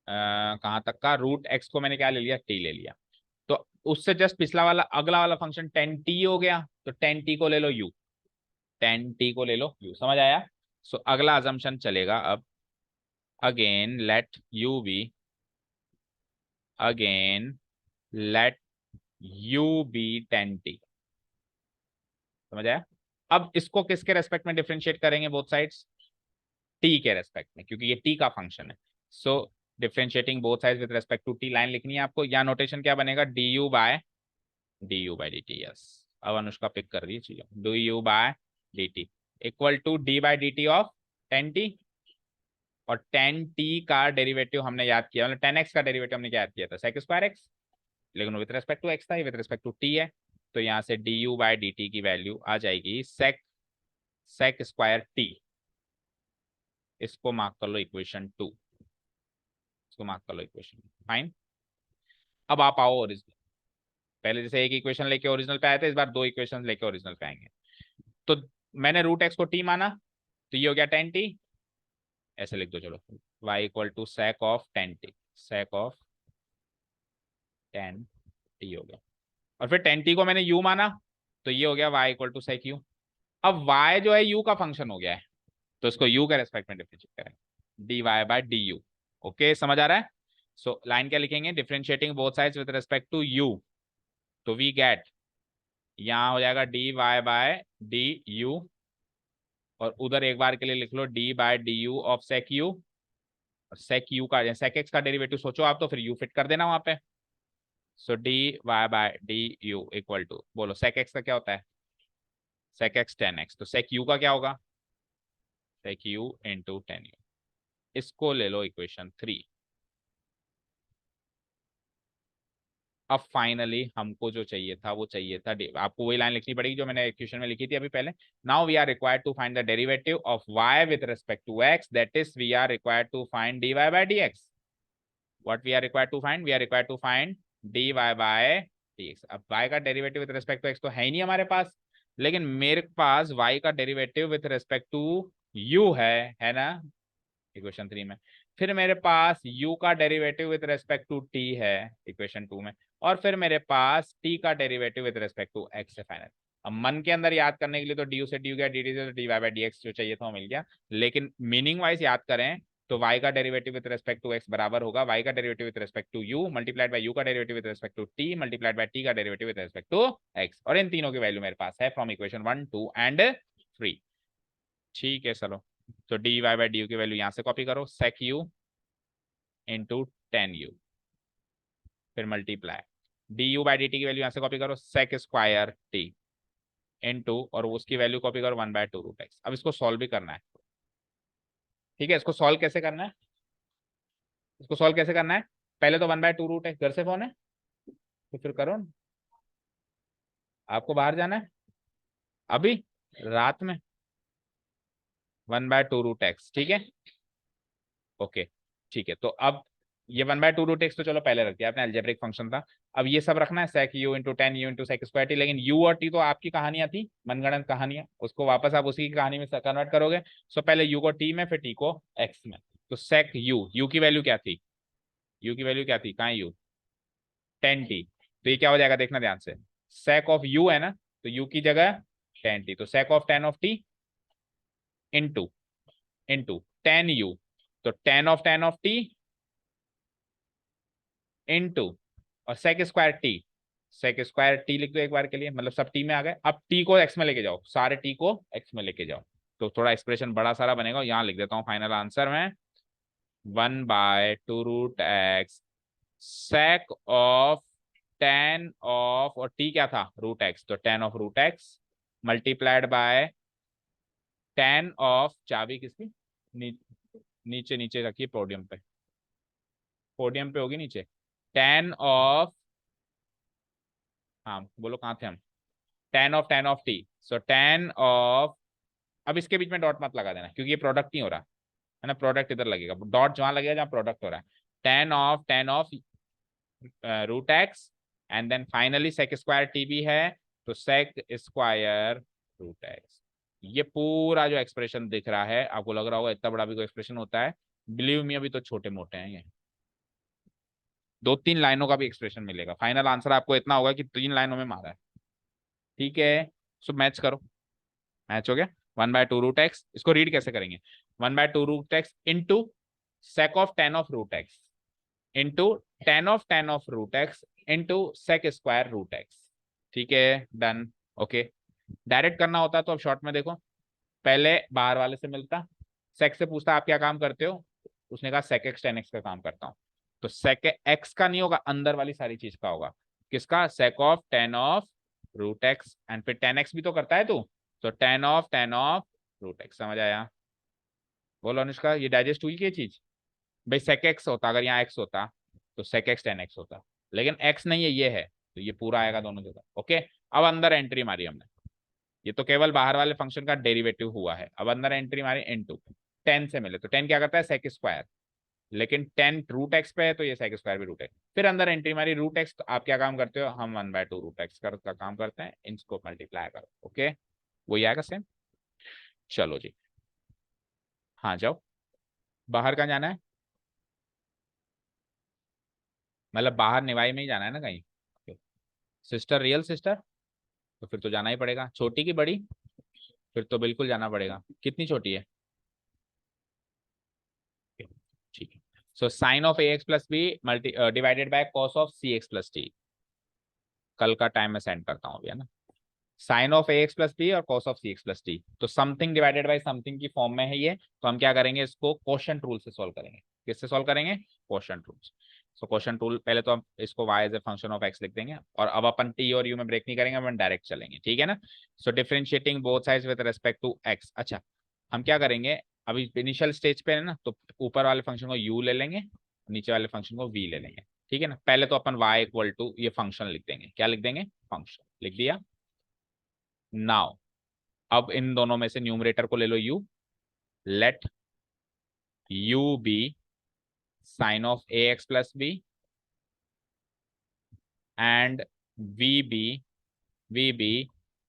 Speaker 1: कहां तक का, रूट एक्स को मैंने क्या ले लिया, टी ले लिया। तो उससे जस्ट पिछला वाला, अगला वाला फंक्शन 10t हो गया, तो 10t को ले लो u, 10t को ले लो u, समझ आया। सो अगला अजम्पशन चलेगा अब, again let u be, again let u be 10t, समझ आया। अब इसको किसके रेस्पेक्ट में डिफरेंशिएट करेंगे, बोथ साइड्स, t के रेस्पेक्ट में, क्योंकि ये t का फंक्शन है। So differentiating both sides with respect to t, line लिखनी है आपको, या नोटेशन क्या बनेगा, du by dt। यस, अब अनुष्का पिक कर रही चीजों, du by dt equal to d/dt of 10t, और 10t का डेरिवेटिव हमने याद किया, मतलब 10x का डेरिवेटिव हमने क्या याद किया था, sec स्क्वायर एक्स, लेकिन विद रेस्पेक्ट टू x था, विद रेस्पेक्ट टू t है। तो यहाँ से du/dt की वैल्यू आ जाएगी sec स्क्वायर t। इसको मार्क कर लो इक्वेशन 2, इसको मार्क कर लो इक्वेशन, फाइन। अब आप आओ ओरिजिनल, पहले जैसे एक इक्वेशन लेके ओरिजिनल पे आए थे, इस बार 2 इक्वेशन लेके ओरिजिनल पे आएंगे। तो मैंने रूट एक्स को टी माना, तो ये हो गया 10t, ऐसे लिख दो चलो, y equal to sec of 10t, sec of 10t हो गया। और फिर 10t को मैंने u माना, तो ये हो गया y equal to sec u। अब y जो है u का फंक्शन हो गया है, तो इसको u के रेस्पेक्ट में डिफरेंशिएट करेंगे, dy/du। ओके, समझ आ रहा है। सो लाइन क्या लिखेंगे, differentiating both sides with respect to u, तो वी गेट, यहाँ हो जाएगा dy/du, और उधर एक बार के लिए लिख लो d/du ऑफ sec u, और sec u का, sec x का डेरिवेटिव सोचो आप, तो फिर u फिट कर देना वहां पे। सो dy/du इक्वल टू, बोलो sec x का क्या होता है, sec x 10x, तो sec u का क्या होगा, sec u इंटू 10u। इसको ले लो इक्वेशन 3। अब फाइनली हमको जो चाहिए था वो चाहिए था, आपको वही लाइन लिखनी पड़ेगी जो मैंने इक्वेशन में लिखी थी अभी पहले। Now we are required to find the derivative of y with respect to x, that is we are required to find dy by dx। What we are required to find, we are required to find dy by d x. अब y का derivative with respect to x तो है ही नहीं हमारे पास, लेकिन मेरे पास y का derivative with respect to u है ना, इक्वेशन 3 में। फिर मेरे पास u का derivative with respect to t है इक्वेशन 2 में, और फिर मेरे पास t का derivative with respect to x है फाइनल। अब मन के अंदर याद करने के लिए तो du से du गया, dt से dy बाय dx जो चाहिए था वो मिल गया, लेकिन मीनिंग वाइज याद करें तो y का derivative with respect to x बराबर होगा y का derivative with respect to u multiplied by u का derivative with respect to t multiplied by t का derivative with respect to x, और इन तीनों की वैल्यू मेरे पास है फ्रॉम इक्वेशन 1 2 एंड 3। ठीक है चलो, तो dy बाय du की वैल्यू यहां से कॉपी करो, sec u into ten you, फिर मल्टीप्लाई du बाय dt की वैल्यू यहां से कॉपी करो, sec स्क्वायर t इंटू, और उसकी वैल्यू कॉपी करो 1/2 √x। अब इसको सॉल्व भी करना है, ठीक है। इसको सॉल्व कैसे करना है, इसको सॉल्व कैसे करना है, पहले तो 1/2 √x, घर से फोन है तो फिर करो न। आपको बाहर जाना है अभी रात में, 1/2 √x, ठीक है ओके। ठीक है, तो अब ये 1/2 √x तो चलो पहले रख दिया आपने, अलजेब्रिक फंक्शन था। अब ये सब रखना है sec u into ten u into sec square t, लेकिन u और t तो आपकी कहानियां थी, मनगढ़ंत कहानियां, उसको वापस आप उसी की कहानी में कन्वर्ट करोगे। सो पहले u को t में, फिर t को x में। तो sec u की वैल्यू क्या थी, u की वैल्यू क्या थी, कहाँ u, 10t। तो ये क्या हो जाएगा देखना ध्यान से, sec ऑफ u है ना, तो u की जगह 10t, तो sec of 10 of t into into 10u, तो 10 ऑफ t इंटू, और sec square t, sec square t लिख दो एक बार के लिए, मतलब सब टी में आ गए। अब टी को एक्स में लेके जाओ, सारे टी को एक्स में लेके जाओ, तो थोड़ा एक्सप्रेशन बड़ा सारा बनेगा। यहाँ लिख देता हूँ फाइनल आंसर में 1/2 √x सेक ऑफ 10 ऑफ, और टी क्या था √x, तो 10 of √x multiplied by 10 of, चाबी किसकी, नीचे नीचे रखिए पोडियम पे, पोडियम पे होगी नीचे, 10 ऑफ, हाँ बोलो कहाँ थे हम, 10 ऑफ टी, सो 10 ऑफ, अब इसके बीच में डॉट मत लगा देना क्योंकि ये प्रोडक्ट नहीं हो रहा है ना, प्रोडक्ट इधर लगेगा, डॉट जहां लगेगा जहां प्रोडक्ट हो रहा है, 10 of √x and then finally sec square t भी है, तो सेक स्क्वायर √x। ये पूरा जो एक्सप्रेशन दिख रहा है आपको लग रहा होगा इतना बड़ा भी कोई एक्सप्रेशन होता है, बिलीव मी अभी तो छोटे मोटे हैं ये, 2-3 लाइनों का भी एक्सप्रेशन मिलेगा। फाइनल आंसर आपको इतना होगा कि 3 लाइनों में मारा है, ठीक है। सो मैच करो, मैच हो गया, 1/2 √x। इसको रीड कैसे करेंगे, 1/2 √x into sec of 10 of √x into 10 of into sec square √x, ठीक है डन ओके। डायरेक्ट करना होता तो अब शॉर्ट में देखो, पहले बाहर वाले से मिलता, सेक से पूछता आप क्या काम करते हो, उसने कहा सेक एक्स 10x का काम करता हूं, तो सेक एक्स का नहीं होगा, अंदर वाली सारी चीज का होगा, किसका, सेक ऑफ 10 ऑफ √x, एंड फिर 10x भी तो करता है तू, तो 10 ऑफ समझ आया, बोलो अनुष्का ये डाइजेस्ट हुई क्या चीज, भाई सेक एक्स होता, अगर यहाँ एक्स होता तो सेक एक्स 10x होता, लेकिन एक्स नहीं है ये है, तो ये पूरा आएगा दोनों जगह ओके। अब अंदर एंट्री मारी हमने, ये तो केवल बाहर वाले फंक्शन का डेरिवेटिव हुआ है, अब अंदर एंट्री मारी इनटू 10 से मिले, तो 10 क्या करता है सेक स्क्वायर, लेकिन 10 √x पे है तो ये सेक स्क्वायर भी √x, फिर अंदर एंट्री मारी √x, तो आप क्या काम करते हो, हम 1/2 √x का काम करते हैं, इनको मल्टीप्लाई करो ओके, वही आएगा सेम। चलो जी हाँ जाओ, बाहर कहाँ जाना है, मतलब बाहर निवाई में ही जाना है ना कहीं, सिस्टर रियल सिस्टर, तो फिर तो जाना ही पड़ेगा, छोटी की बड़ी, फिर तो बिल्कुल जाना पड़ेगा, कितनी छोटी है, ठीक है। So sine of a x plus b multi divided by cos of c x plus d, कल का टाइम में सेंड करता हूँ अभी है ना, sine of a x plus b और cos of c x plus t, तो समथिंग डिवाइडेड बाय समथिंग की फॉर्म में है ये, तो हम क्या करेंगे इसको क्वोशंट रूल से सॉल्व करेंगे, किससे सॉल्व करेंगे, quotient rule. So quotient rule पहले तो हम इसको y as a function of x लिख देंगे, और अब अपन t और u में ब्रेक नहीं करेंगे, अपन डायरेक्ट चलेंगे, ठीक है ना। So differentiating both sides with respect to x, अच्छा हम क्या करेंगे, अभी इनिशियल स्टेज पे है ना, तो ऊपर वाले फंक्शन को u ले लेंगे, नीचे वाले फंक्शन को v ले लेंगे, ठीक है ना। पहले तो अपन y इक्वल टू ये फंक्शन लिख देंगे, क्या लिख देंगे, फंक्शन लिख दिया। नाउ अब इन दोनों में से न्यूमरेटर को ले लो u, let u be sine of a x plus b and v be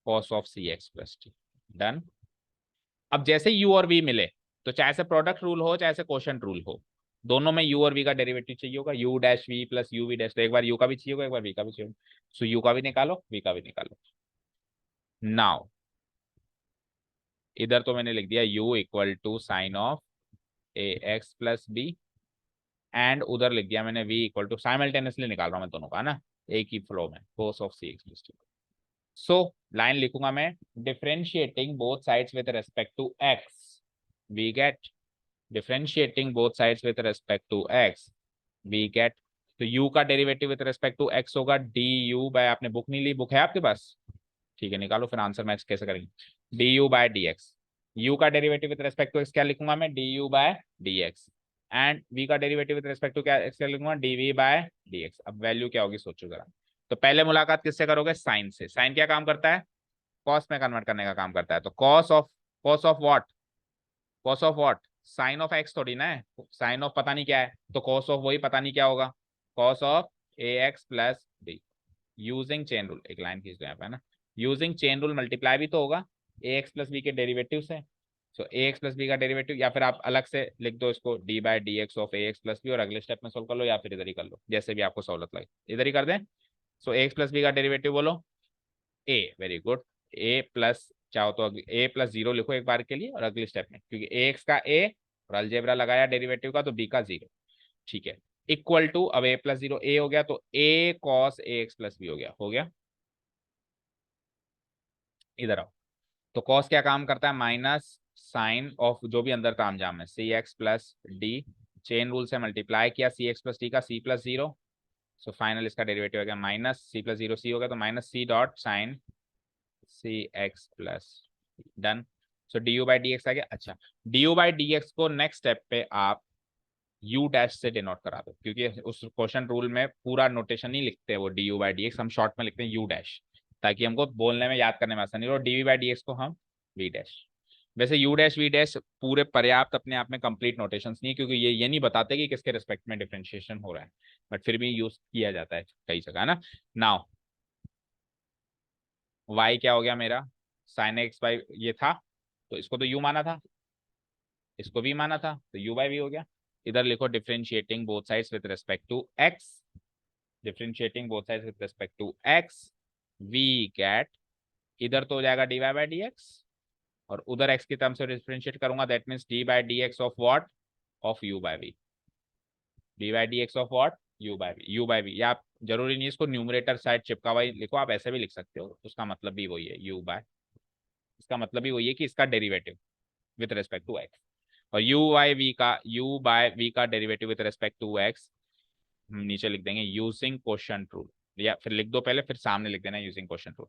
Speaker 1: cos of c x plus d. Done. अब जैसे यू और वी मिले तो चाहे से प्रोडक्ट रूल हो चाहे से क्वोशंट रूल हो, दोनों में यू और वी का डेरिवेटिव चाहिए होगा, u dash v plus u v dash. तो एक बार यू का भी चाहिए होगा, एक बार वी का भी चाहिए होगा। सो यू का भी निकालो, वी का भी निकालो। नाउ इधर तो मैंने लिख दिया u equal to sine of a x plus b, and उधर लिख दिया मैंने v इक्वल टू, साइमल्टेनियसली निकाल रहा हूं मैं दोनों का ना, एक ही फ्लो में, cos of c x plus d. So line लिखूंगा मैं, differentiating both sides with respect to x we get, differentiating both sides with respect to x we get. तो u का derivative with respect to x होगा d u by, आपने book नहीं ली, book है आपके पास? ठीक है, निकालो फिर आंसर मैच कैसे करेंगे। D u by d x, u का derivative with respect to x क्या लिखूंगा मैं, d u by d x, and v का डेरिवेटिव विद रेस्पेक्ट टू क्या एक्स क्या लिखूंगा, d v by d x. अब वैल्यू क्या होगी सोचो जरा। तो पहले मुलाकात किससे करोगे, साइन से। साइन क्या काम करता है, कॉस में कन्वर्ट करने का काम करता है। तो cos of what, cos of what, sine of x थोड़ी ना है, साइन ऑफ पता नहीं क्या है, तो कॉस ऑफ वही पता नहीं क्या होगा, cos of a x plus D. Using chain rule, एक लाइन खींच दो यहाँ पे ना, यूजिंग चेन रूल मल्टीप्लाई भी तो होगा ए एक्स प्लस बी के डेरिवेटिव से। So a x plus b का डेरिवेटिव, या फिर आप अलग से लिख दो इसको, d by d x of a x plus b, और अगले स्टेप में सोल्व कर लो, या फिर इधर ही कर लो, जैसे भी आपको सहूलत लगे इधर ही कर दें। सो ए एक्स प्लस बी का डेरिवेटिव बोलो ए, वेरी गुड, ए प्लस, चाहो तो ए प्लस जीरो लिखो एक बार के लिए, और अगले स्टेप में क्योंकि ए एक्स का ए और अलजेब्रा लगाया डेरिवेटिव का, तो बी का जीरो। ठीक है, इक्वल टू, अब ए प्लस जीरो ए हो गया, तो a cos a x plus b हो गया, हो गया। इधर आओ, तो कॉस क्या काम करता है, माइनस साइन ऑफ जो भी अंदर काम जाम है, c x plus d, chain rule से मल्टीप्लाई किया सी एक्स प्लस डी का, c plus zero. So final इसका डेरिवेटिव हो गया minus c plus zero, c हो गया तो minus c dot sine c x plus. Done. So d u by d x आ गया। अच्छा, d u by d x को नेक्स्ट स्टेप पे आप यू डैश से डिनोट करा दो, क्योंकि उस क्वेश्चन रूल में पूरा नोटेशन नहीं लिखते वो D u by d x, हम शॉर्ट में लिखते हैं यू डैश, ताकि हमको बोलने में याद करने में आसानी हो। D v by d x को हम वी डैश। वैसे यू डैश वी डैश पूरे पर्याप्त अपने आप में कंप्लीट नोटेशंस नहीं है, क्योंकि ये नहीं बताते कि किसके रिस्पेक्ट में डिफरेंशिएशन हो रहा है, बट फिर भी यूज किया जाता है कई जगह ना। नाउ y क्या हो गया मेरा, साइन एक्स बाई ये था, तो इसको तो u माना था, इसको v माना था, तो u बाई v हो गया। इधर लिखो differentiating both sides with respect to x, differentiating both sides with respect to x we get, इधर तो हो जाएगा d y by d x, और उधर x की टर्म से डिफरेंशिएट करूंगा, that means d by d x of what, of u by v, d by d x of what, u by v। या आप जरूरी नहीं इसको न्यूमरेटर साइड चिपका हुआ लिखो, आप ऐसे भी लिख सकते हो, उसका मतलब भी वही है u बाय, इसका मतलब भी वही है कि इसका derivative with respect to x, और u बाय v का derivative with respect to x हम नीचे लिख देंगे यूजिंग क्वोशंट रूल, या फिर लिख दो पहले फिर सामने लिख देना यूजिंग क्वोशंट रूल।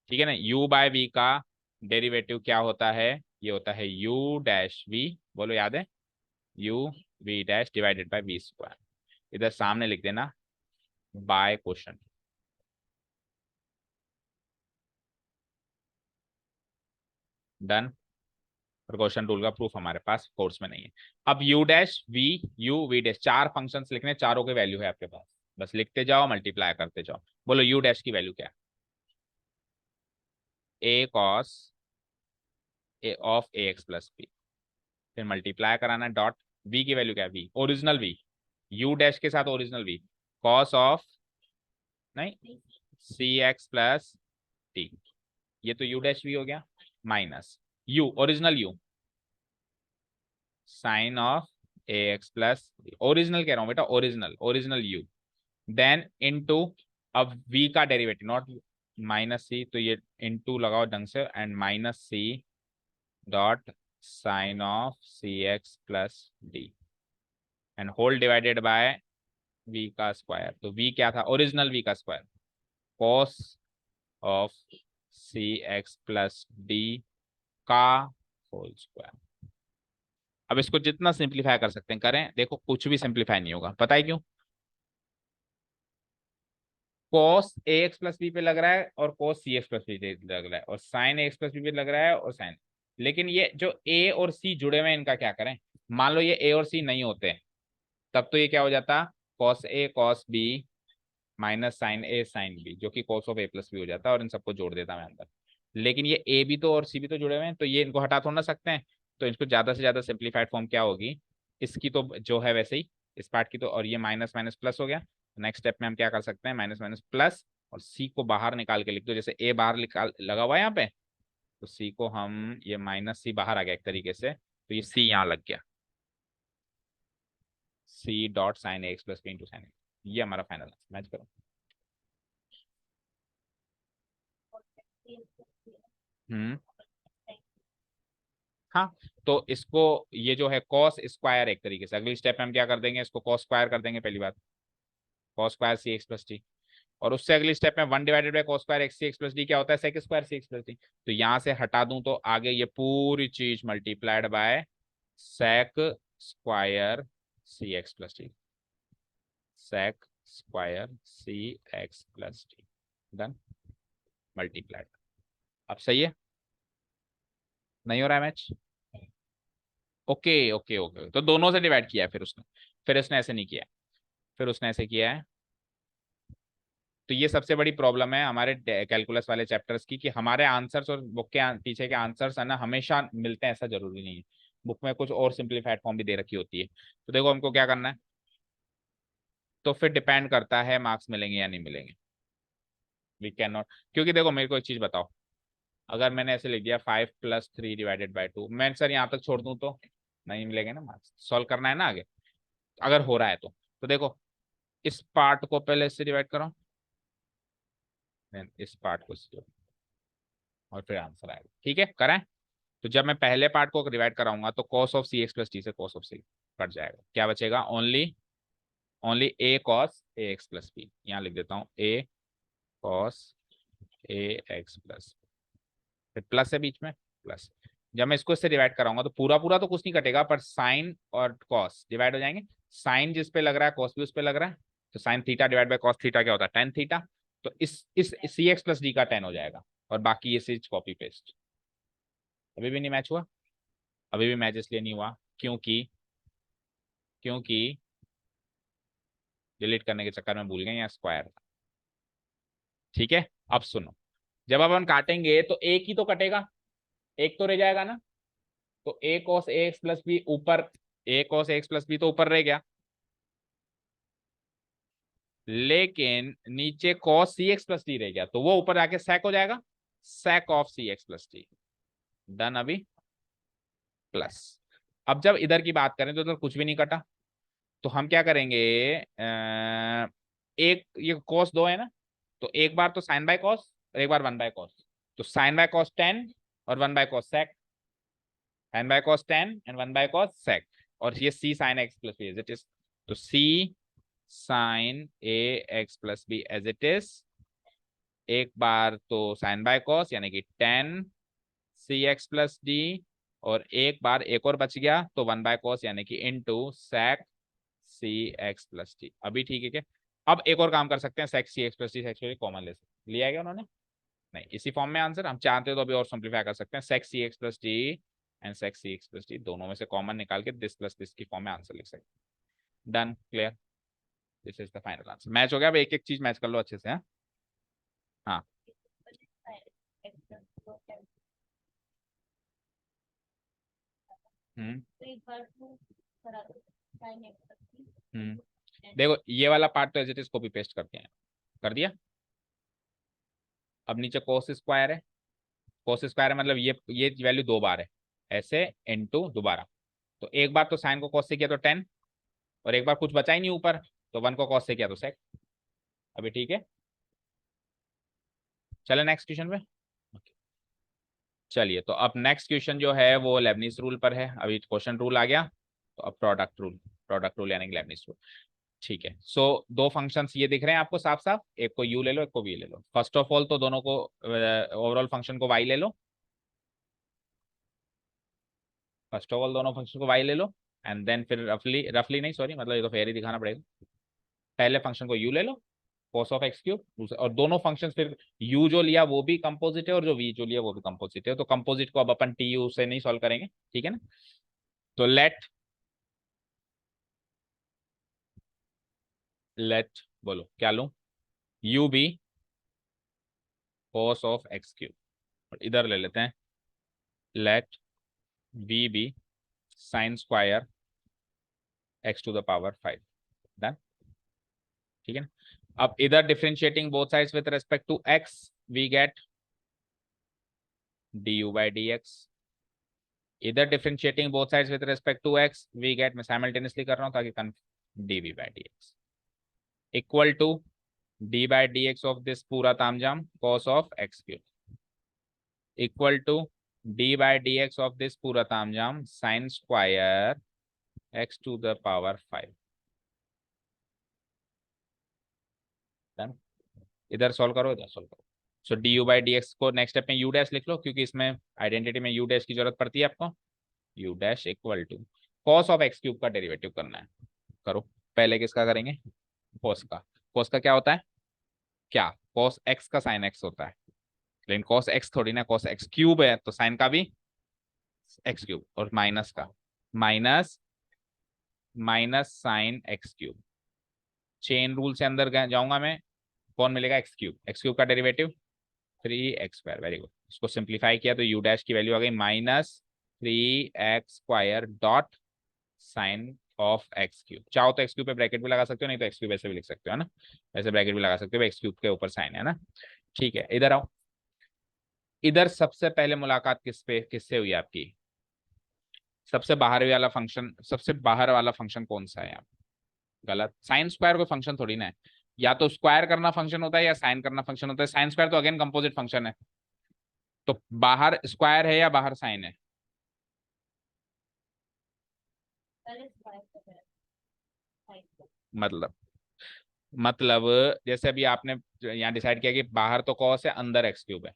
Speaker 1: ठीक है ना, u बाय v का डेरिवेटिव क्या होता है, ये होता है u डैश v, बोलो याद है, u v dash divided by v square, इधर सामने लिख देना बाय क्वोशंट। डन। और क्वेश्चन रूल का प्रूफ हमारे पास कोर्स में नहीं है। अब u dash v u v dash, चार फंक्शंस लिखने, चारों के वैल्यू है आपके पास, बस लिखते जाओ मल्टीप्लाई करते जाओ। बोलो u डैश की वैल्यू क्या है, a cos a of a x plus b, फिर मल्टीप्लाई कराना डॉट, v की वैल्यू क्या है, v original v, u dash के साथ ओरिजिनल v, cos ऑफ, नहीं, सी एक्स प्लस टी, ये तो u डैश v हो गया, minus u original u, sine of a x plus, original कह रहा हूं बेटा, original original u, then into, अब v का डेरिवेटिव नॉट माइनस सी, तो ये इनटू लगाओ ढंग से, and minus c dot sine of c x plus d, and whole divided by v का स्क्वायर। तो v क्या था, ओरिजिनल v का square, cos of c x plus d का होल स्क्वायर। अब इसको जितना सिंप्लीफाई कर सकते हैं करें, देखो कुछ भी सिंप्लीफाई नहीं होगा, पता है क्यों, cos ए एक्स प्लस बी पे लग रहा है और cos सी एक्स प्लस बी पे लग रहा है, और sin एक्स प्लस बी पे लग रहा है और sin, लेकिन ये जो a और c जुड़े हुए हैं इनका क्या करें, मान लो ये a और c नहीं होते, तब तो ये क्या हो जाता, cos a cos b minus sine a sine b, जो कि cos of a plus b हो जाता है, और इन सबको जोड़ देता मैं अंदर। लेकिन ये ए भी तो और सी भी तो जुड़े हुए हैं, तो ये इनको हटा थोड़ा ना सकते हैं। तो इसको ज्यादा से ज्यादा सिंप्लीफाइड फॉर्म क्या होगी, इसकी तो जो है वैसे ही, इस पार्ट की तो, और ये माइनस माइनस प्लस हो गया। नेक्स्ट स्टेप में हम क्या कर सकते हैं, माइनस माइनस प्लस, और सी को बाहर निकाल के लिख दो, जैसे ए बाहर निकाल लगा हुआ है यहाँ पे, तो सी को हम, ये माइनस सी बाहर आ गया एक तरीके से, तो ये सी यहाँ लग गया, c dot sine a x plus b into sine a. ये हमारा फाइनल आंसर, मैच करो। हम्म। हाँ, तो इसको, ये जो है कॉस स्क्वायर, एक तरीके से अगली स्टेप में हम क्या कर देंगे, इसको कॉस स्क्वायर कर देंगे पहली बात, cos square c x plus T. और उससे अगली स्टेप में 1/cos² एक्स सी एक्स प्लस डी क्या होता है, सेक square c x plus D. तो यहां से हटा दूं तो आगे ये पूरी चीज multiplied by sec square c x plus d, sec square c x plus d, done, multiplied. अब सही है, नहीं हो रहा है मैच? ओके ओके ओके, तो दोनों से डिवाइड किया है फिर उसने, फिर इसने ऐसे नहीं किया है, फिर उसने ऐसे किया है। तो ये सबसे बड़ी प्रॉब्लम है हमारे कैलकुलस वाले चैप्टर्स की, कि हमारे आंसर्स और बुक के पीछे के आंसर्स है ना, हमेशा मिलते हैं ऐसा जरूरी नहीं है, बुक में कुछ और सिंप्लीफाइड फॉर्म भी दे रखी होती है। तो देखो हमको क्या करना है, तो फिर डिपेंड करता है मार्क्स मिलेंगे या नहीं मिलेंगे, वी कैन नॉट। क्योंकि देखो मेरे को एक चीज बताओ, अगर मैंने ऐसे लिख दिया 5 + 3/2, मैं सर यहाँ तक छोड़ दूं तो नहीं मिलेंगे ना मार्क्स, सॉल्व करना है ना आगे, अगर हो रहा है तो देखो, इस पार्ट को पहले इससे डिवाइड करो, then इस पार्ट को इससे, और फिर आंसर आएगा, ठीक है कराएं। तो जब मैं पहले पार्ट को डिवाइड कराऊंगा तो cos of c x plus d से cos ऑफ सी कट जाएगा, क्या बचेगा, only only a cos a x plus b, यहाँ लिख देता हूँ a cos a x plus, फिर प्लस है बीच में, प्लस। जब मैं इसको इससे डिवाइड कराऊंगा तो पूरा पूरा तो कुछ नहीं कटेगा, पर साइन और कॉस डिवाइड हो जाएंगे, साइन जिस पे लग रहा है कॉस भी उस पे लग रहा है, तो sine theta divide by cos theta क्या होता है, टेन थीटा। तो इस सी एक्स प्लस डी का 10 हो जाएगा, और बाकी ये चीज कॉपी पेस्ट। अभी भी नहीं मैच हुआ, अभी भी मैच इसलिए नहीं हुआ क्योंकि क्योंकि डिलीट करने के चक्कर में भूल गए यहाँ स्क्वायर था, ठीक है। अब सुनो, जब अपन काटेंगे तो एक ही तो कटेगा, एक तो रह जाएगा ना, तो a cos a x plus b ऊपर, a cos x plus b तो ऊपर रह गया, लेकिन नीचे cos c x plus d रह गया, तो वो ऊपर आके सेक हो जाएगा, sec of c x plus d, done. अभी प्लस, अब जब इधर की बात करें तो इधर कुछ भी नहीं कटा, तो हम क्या करेंगे, एक ये कॉस दो है ना, तो एक बार तो साइन बाय कॉस और एक बार वन बाय कॉस, तो साइन बाय कॉस 10 और one by cos sec, sine by cos 10 and one by cos sec, और ये c sine x plus b as it is, तो c sine a x plus b as it is, एक बार तो sine by cos यानी कि 10 cx plus D, और एक बार एक और बच गया तो वन बाय कॉस यानी कि इनटू सेक सी एक्स प्लस डी। अभी ठीक है क्या? अब एक और काम कर सकते हैं, sec c x plus d sec x common ले सकते, लिया गया उन्होंने, नहीं इसी फॉर्म में आंसर, हम चाहते हो तो अभी और सिंप्लीफाई कर सकते हैं, sec c x plus d and sec c x plus d, दोनों में से कॉमन निकाल के दिस प्लस दिस की फॉर्म में आंसर लिख सकते हैं, done, clear, this is the final answer. Match हो गया, अब एक एक चीज मैच कर लो अच्छे से, हाँ हाँ। हम्म देखो ये वाला पार्ट तो as it is copy paste करते हैं, कर दिया। अब नीचे कोस स्क्वायर है, कोस स्क्वायर है मतलब ये वैल्यू दो बार है, ऐसे इनटू दोबारा, तो एक बार तो साइन को कॉस से किया तो 10, और एक बार कुछ बचा ही नहीं ऊपर, तो वन को कॉस से किया तो सेक। अभी ठीक है, चले नेक्स्ट क्वेश्चन पे। चलिए, तो अब नेक्स्ट क्वेश्चन जो है वो लेबनीज रूल पर है, अभी क्वेश्चन रूल आ गया, तो अब प्रोडक्ट रूल यानी कि लेबनीज रूल, ठीक है। सो दो फंक्शंस ये दिख रहे हैं आपको साफ साफ, एक को यू ले लो एक को वी ले लो, फर्स्ट ऑफ ऑल तो दोनों को ओवरऑल फंक्शन को वाई ले लो, फर्स्ट ऑफ ऑल दोनों फंक्शन को वाई ले लो, एंड देन फिर रफली रफली नहीं सॉरी, मतलब ये तो फेयर ही दिखाना पड़ेगा, पहले फंक्शन को यू ले लो cos ऑफ एक्स क्यूब, और दोनों फंक्शन फिर u जो लिया वो भी कंपोजिट है और जो v जो लिया वो भी कंपोजिट है, तो कंपोजिट को अब अपन टी यू से नहीं सॉल्व करेंगे, ठीक है ना। तो लेट बोलो क्या लूं, u be cos of x cube, और इधर ले लेते हैं let v be sine square x to the power 5। Done, ठीक है ना। अब इधर differentiating both sides with respect to x we get du by dx। इधर differentiating both sides with respect to x we get, मैं simultaneously कर रहा हूं ताकि dv by dx equal to d by dx of this पूरा तामझाम cos of x cube equal to d by dx of this पूरा तामझाम sine square x to the power 5। Done, इधर सॉल्व करो, इधर सॉल्व करो। So d u by d x को next step में यू डैश लिख लो, क्योंकि इसमें आइडेंटिटी में यू डैश की जरूरत पड़ती है आपको। U dash equal to cos of x cube का डेरिवेटिव करना है, करो। पहले किसका करेंगे, कॉस का। कॉस का क्या होता है, क्या कॉस एक्स का साइन एक्स होता है, लेकिन कॉस एक्स थोड़ी ना, कॉस एक्स क्यूब है तो साइन का भी एक्स क्यूब, और माइनस का minus minus sine x cube. Chain rule से अंदर जाऊंगा मैं, कौन मिलेगा, एक्स क्यूब का डेरिवेटिव 3x²। वेरी गुड, इसको सिंप्लीफाई किया तो यू डैश की वैल्यू आ गई -3x² dot sine of x cube. चाहो तो एक्स क्यूब पे ब्रैकेट भी लगा सकते हो, नहीं तो एक्स क्यूब ऐसे भी लिख सकते हो, है ना, ऐसे ब्रैकेट भी लगा सकते हो, एक्स क्यूब के ऊपर साइन है ना। ठीक है, इधर आओ। इधर सबसे पहले मुलाकात किससे हुई आपकी, सबसे बाहर वाला फंक्शन, सबसे बाहर वाला फंक्शन कौन सा है यहाँ, गलत। साइन स्क्वायर कोई फंक्शन थोड़ी ना है, या तो स्क्वायर करना फंक्शन होता है या साइन करना फंक्शन होता है। साइन स्क्वायर तो अगेन कंपोजिट फंक्शन है, तो बाहर स्क्वायर है या बाहर साइन है, मतलब मतलब जैसे अभी आपने यहाँ डिसाइड किया कि बाहर तो कॉस है, अंदर एक्स क्यूब है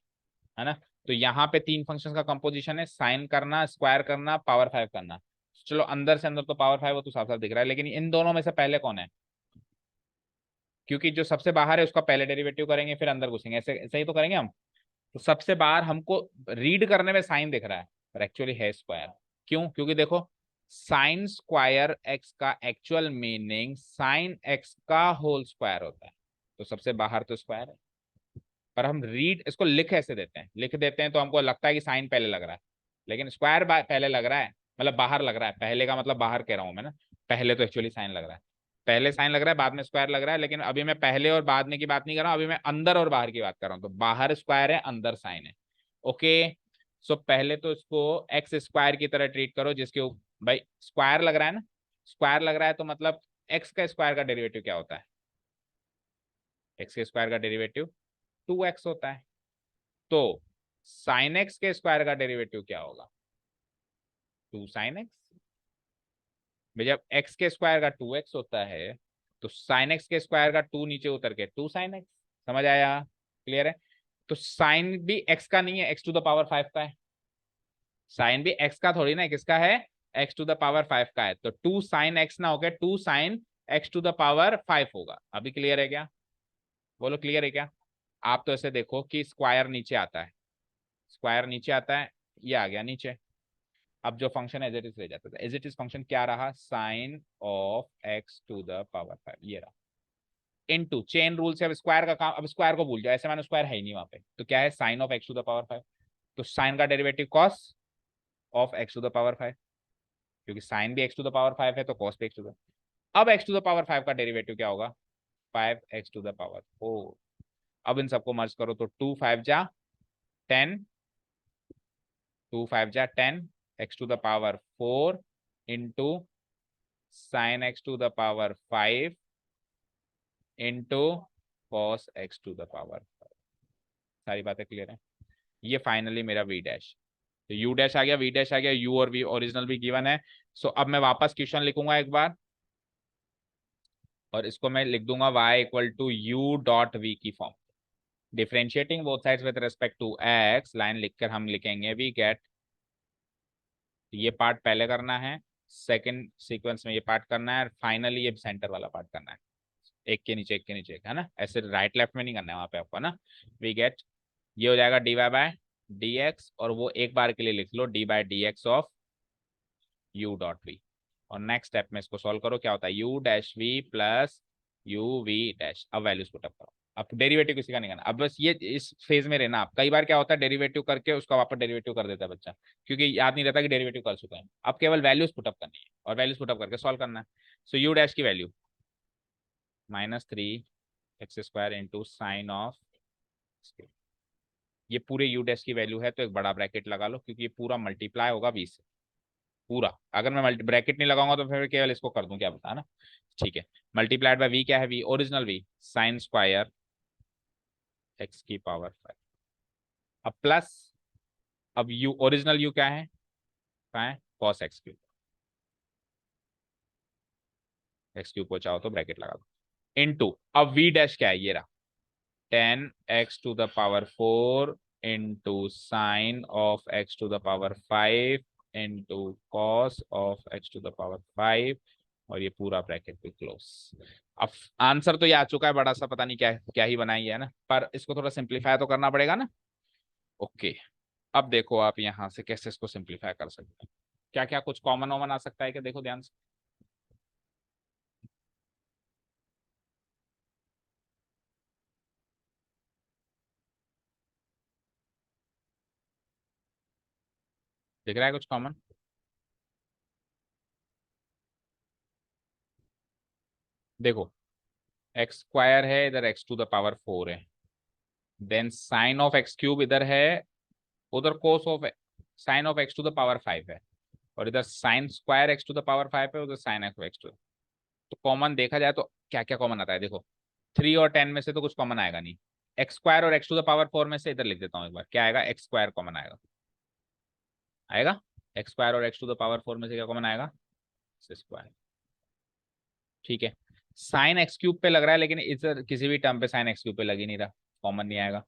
Speaker 1: ना। तो यहाँ पे तीन फंक्शंस का कंपोजिशन है, साइन करना, स्क्वायर करना, पावर 5 करना। चलो अंदर से अंदर तो पावर 5 वो तो साफ साफ दिख रहा है, लेकिन इन दोनों में से पहले कौन है, क्योंकि जो सबसे बाहर है उसका पहले डेरिवेटिव करेंगे फिर अंदर घुसेंगे, ऐसे ऐसे ही तो करेंगे हम। तो सबसे बाहर हमको रीड करने में साइन दिख रहा है, पर एक्चुअली है स्क्वायर। क्यों, क्योंकि देखो साइन स्क्वायर एक्स का एक्चुअल मीनिंग साइन एक्स का होल स्क्वायर होता है, तो सबसे बाहर तो स्क्वायर है। पर हम रीड इसको लिख ऐसे देते हैं, लिख देते हैं तो हमको लगता है कि साइन पहले लग रहा है, लेकिन स्क्वायर पहले लग रहा है, मतलब बाहर लग रहा है। पहले का मतलब बाहर कह रहा हूं मैं ना, पहले तो एक्चुअली साइन लग रहा है, पहले साइन लग रहा है बाद में स्क्वायर लग रहा है। लेकिन अभी मैं पहले और बाद में की बात नहीं कर रहा हूं, अभी मैं अंदर और बाहर की बात कर रहा हूं। तो बाहर स्क्वायर है, अंदर साइन है। ओके, सो पहले तो इसको एक्स स्क्वायर की तरह ट्रीट करो, जिसके भाई स्क्वायर लग रहा है ना, स्क्वायर लग रहा है तो मतलब एक्स का स्क्वायर का डेरिवेटिव क्या होता है, एक्स के स्क्वायर का डेरिवेटिव 2x होता है। तो साइन एक्स के स्क्वायर का डेरिवेटिव क्या होगा, 2 साइन एक्स। जब एक्स के स्क्वायर का 2x होता है तो साइन एक्स के स्क्वायर का 2 नीचे उतर के 2 साइन एक्स। समझ आया, क्लियर है। तो साइन भी एक्स का नहीं है, एक्स टू द पावर 5 का है। साइन भी एक्स का थोड़ी ना है, किसका है, एक्स टू द पावर 5 का है। तो 2 साइन एक्स ना होकर 2 sine x to the power 5 होगा। अभी क्लियर है क्या, बोलो क्लियर है क्या। आप तो ऐसे देखो कि स्क्वायर नीचे आता है, स्क्वायर नीचे आता है, ये आ गया नीचे। अब जो फंक्शन एज इट इज रह जाता था, एज इट इज फंक्शन क्या रहा, sine of x to the power 5 ये रहा। इनटू चेन रूल से अब स्क्वायर का काम, अब स्क्वायर को भूल जाओ, ऐसे मानो स्क्वायर है ही नहीं वहां पे, तो क्या है sine of x to the power 5। तो साइन का derivative cos of x to the power 5, क्योंकि साइन भी एक्स टू द पावर 5 है तो कॉस भी एक्स टू द। अब एक्स टू द पावर 5 का डेरिवेटिव क्या होगा, 5x टू द पावर 4। अब इन सबको मर्ज करो तो 2 5 जा 10, 2 5 जा 10 x to the power 4 into sine x to the power 5 into cos x to the power 5। सारी बातें क्लियर है। ये फाइनली मेरा वी डैश, तो यू डैश आ गया, वी डैश आ गया, यू और वी ओरिजिनल भी गिवन है। सो अब मैं वापस क्वेश्चन लिखूंगा एक बार, और इसको मैं लिख दूंगा y equal to u dot v की form. Differentiating both sides with respect to x line लिखकर हम लिखेंगे वी गेट, ये पार्ट पहले करना है, सेकंड सीक्वेंस में ये पार्ट करना है, और फाइनली ये सेंटर वाला पार्ट करना है। एक के नीचे एक के नीचे एक, है ना, ऐसे राइट लेफ्ट में नहीं करना है वहां पे आपको ना। वी गेट, ये हो जाएगा dy बाय dx, और वो एक बार के लिए लिख लो dy by dx of u dot v. और नेक्स्ट स्टेप में इसको सॉल्व करो, क्या होता है u dash v plus u v dash. अब वैल्यूज पुट अप करो, अब डेरिवेटिव किसी का नहीं करना। अब बस ये इस फेज में रहना आप। कई बार क्या होता है डेरिवेटिव करके उसका वापस डेरिवेटिव कर देता है बच्चा, क्योंकि याद नहीं रहता कि डेरिवेटिव कर चुका है। अब केवल वैल्यूज पुटअप करनी है और वैल्यूज पुटअप करके सॉल्व करना है। सो यू डैश की value -3 x² into sine of, ये पूरे यू डैश की वैल्यू है तो एक बड़ा ब्रैकेट लगा लो, क्योंकि ये पूरा मल्टीप्लाई होगा 20 से पूरा। अगर मैं मल्टी ब्रैकेट नहीं लगाऊंगा तो फिर केवल इसको कर दूं, क्या बता ना। ठीक है, मल्टीप्लाइड बाय वी क्या है, v original v sine square x की पावर 5। अब प्लस, अब यू ओरिजिनल यू क्या है, कहाँ है, कॉस एक्स क्यूब को चाहो तो ब्रैकेट लगा दो इनटू, अब वी डैश क्या है, ये रहा 10x⁴ into sine of x⁵ into cos of x⁵ और ये पूरा ब्रैकेट भी क्लोज। अब आंसर तो ये आ चुका है बड़ा सा, पता नहीं क्या क्या ही बनाई है ना, पर इसको थोड़ा सिंप्लीफाई तो करना पड़ेगा ना। ओके, अब देखो आप यहां से कैसे इसको सिंप्लीफाई कर सकते हैं। क्या क्या कुछ कॉमन वॉमन आ सकता है, कि देखो ध्यान से। दिख रहा है कुछ कॉमन? देखो, x² है इधर, x⁴ है, देन साइन ऑफ x³ इधर है, उधर cos of sine of x⁵ है, और इधर साइन स्क्वायर x⁵ है, उधर साइन ऑफ x²। तो कॉमन देखा जाए तो क्या क्या कॉमन आता है, देखो 3 और 10 में से तो कुछ कॉमन आएगा नहीं। x² और x⁴ में से इधर लिख देता हूँ एक बार, क्या आएगा, x² कॉमन आएगा, आएगा x² और x⁴ में से क्या कॉमन आएगा, x²। ठीक है, साइन x³ पे लग रहा है, लेकिन इधर किसी भी टर्म पे साइन x³ पे लग ही नहीं रहा, कॉमन नहीं आएगा।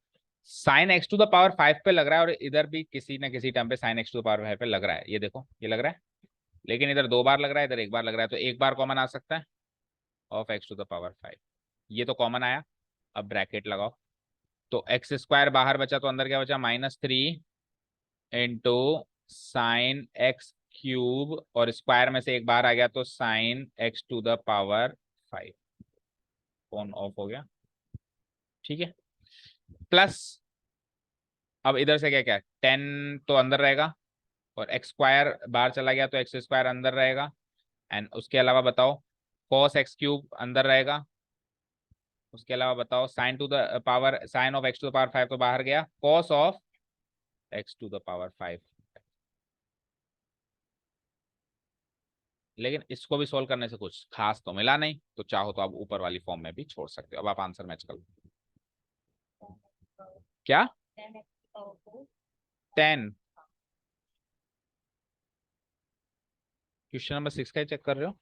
Speaker 1: साइन x⁵ पे लग रहा है, और इधर भी किसी ना किसी टर्म पे साइन x⁵ पे लग रहा है, ये देखो ये लग रहा है, लेकिन इधर 2 बार लग रहा है, इधर 1 बार लग रहा है, तो 1 बार कॉमन आ सकता है ऑफ x⁵ ये तो कॉमन आया। अब ब्रैकेट लगाओ, तो x² बाहर बचा तो अंदर क्या बचा, -3 इंटू साइन x³ और स्क्वायर में से 1 बार आ गया तो साइन x⁵ फोन ऑफ हो गया। ठीक है, प्लस, अब इधर से क्या क्या है, 10 तो अंदर रहेगा, और x² बाहर चला गया तो x² अंदर रहेगा, एंड उसके अलावा बताओ cos x³ अंदर रहेगा, उसके अलावा बताओ sign to the power sine of x⁵ तो बाहर गया, cos ऑफ x⁵ लेकिन इसको भी सोल्व करने से कुछ खास तो मिला नहीं, तो चाहो तो आप ऊपर वाली फॉर्म में भी छोड़ सकते हो। अब आप आंसर मैच कर लो। क्या 10, क्वेश्चन नंबर 6 का ही चेक कर रहे हो?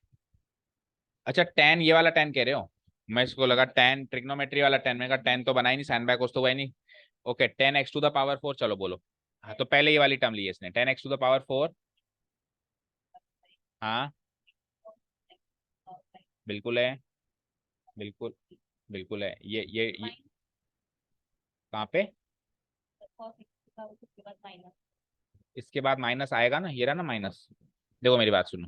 Speaker 1: अच्छा 10, ये वाला 10 कह रहे हो, मैं इसको लगा 10 ट्रिग्नोमेट्री वाला 10, मैं कहा 10 तो बना ही नहीं, साइन बाय कोस तो हुआ ही नहीं। ओके, 10x⁴ चलो बोलो। हाँ, तो पहले ये वाली टर्म ली है इसने, 10x⁴। हाँ बिल्कुल है, बिल्कुल बिल्कुल है, ये कहाँ पे, इसके बाद माइनस आएगा ना, ये रहा ना माइनस। देखो मेरी बात सुनो,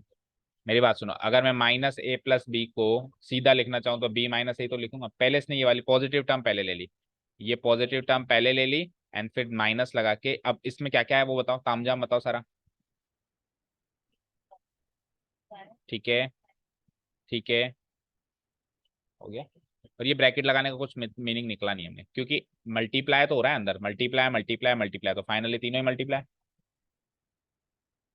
Speaker 1: मेरी बात सुनो, अगर मैं -a+b को सीधा लिखना चाहूँ तो b-a तो लिखूंगा, पहले इसने ये वाली पॉजिटिव टर्म पहले ले ली, ये पॉजिटिव टर्म पहले ले ली, एंड फिर माइनस लगा के, अब इसमें क्या क्या है वो बताओ, तामझाम बताओ सारा। ठीक है, ठीक है, हो गया। और ये ब्रैकेट लगाने का कुछ मीनिंग निकला नहीं हमने, क्योंकि मल्टीप्लाई तो हो रहा है अंदर, मल्टीप्लाई मल्टीप्लाई मल्टीप्लाई, तो फाइनली तीनों ही मल्टीप्लाई।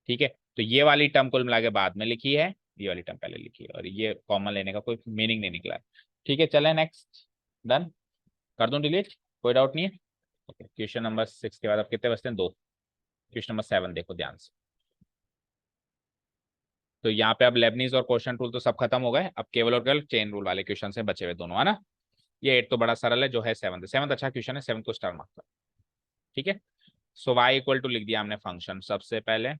Speaker 1: ठीक है, तो ये वाली टर्म कुल मिला के बाद में लिखी है, ये वाली टर्म पहले लिखी है, और ये कॉमन लेने का कोई मीनिंग नहीं निकला है। ठीक है, चले नेक्स्ट, डन, कर दूं डिलीट, कोई डाउट नहीं है। ओके, क्वेश्चन नंबर 6 के बाद अब कितने बचते हैं, 2। क्वेश्चन नंबर 7 देखो ध्यान से। तो यहाँ पे अब लेबनीज और क्वेश्चन रूल तो सब खत्म हो गए, अब केवल और केवल चेन रूल वाले क्वेश्चन से बचे हुए दोनों, है ना। ये 8 तो बड़ा सरल है, जो है 7, 7 अच्छा क्वेश्चन है, 7 को स्टार मार्क। ठीक है, सो y = लिख दिया हमने फंक्शन सबसे पहले,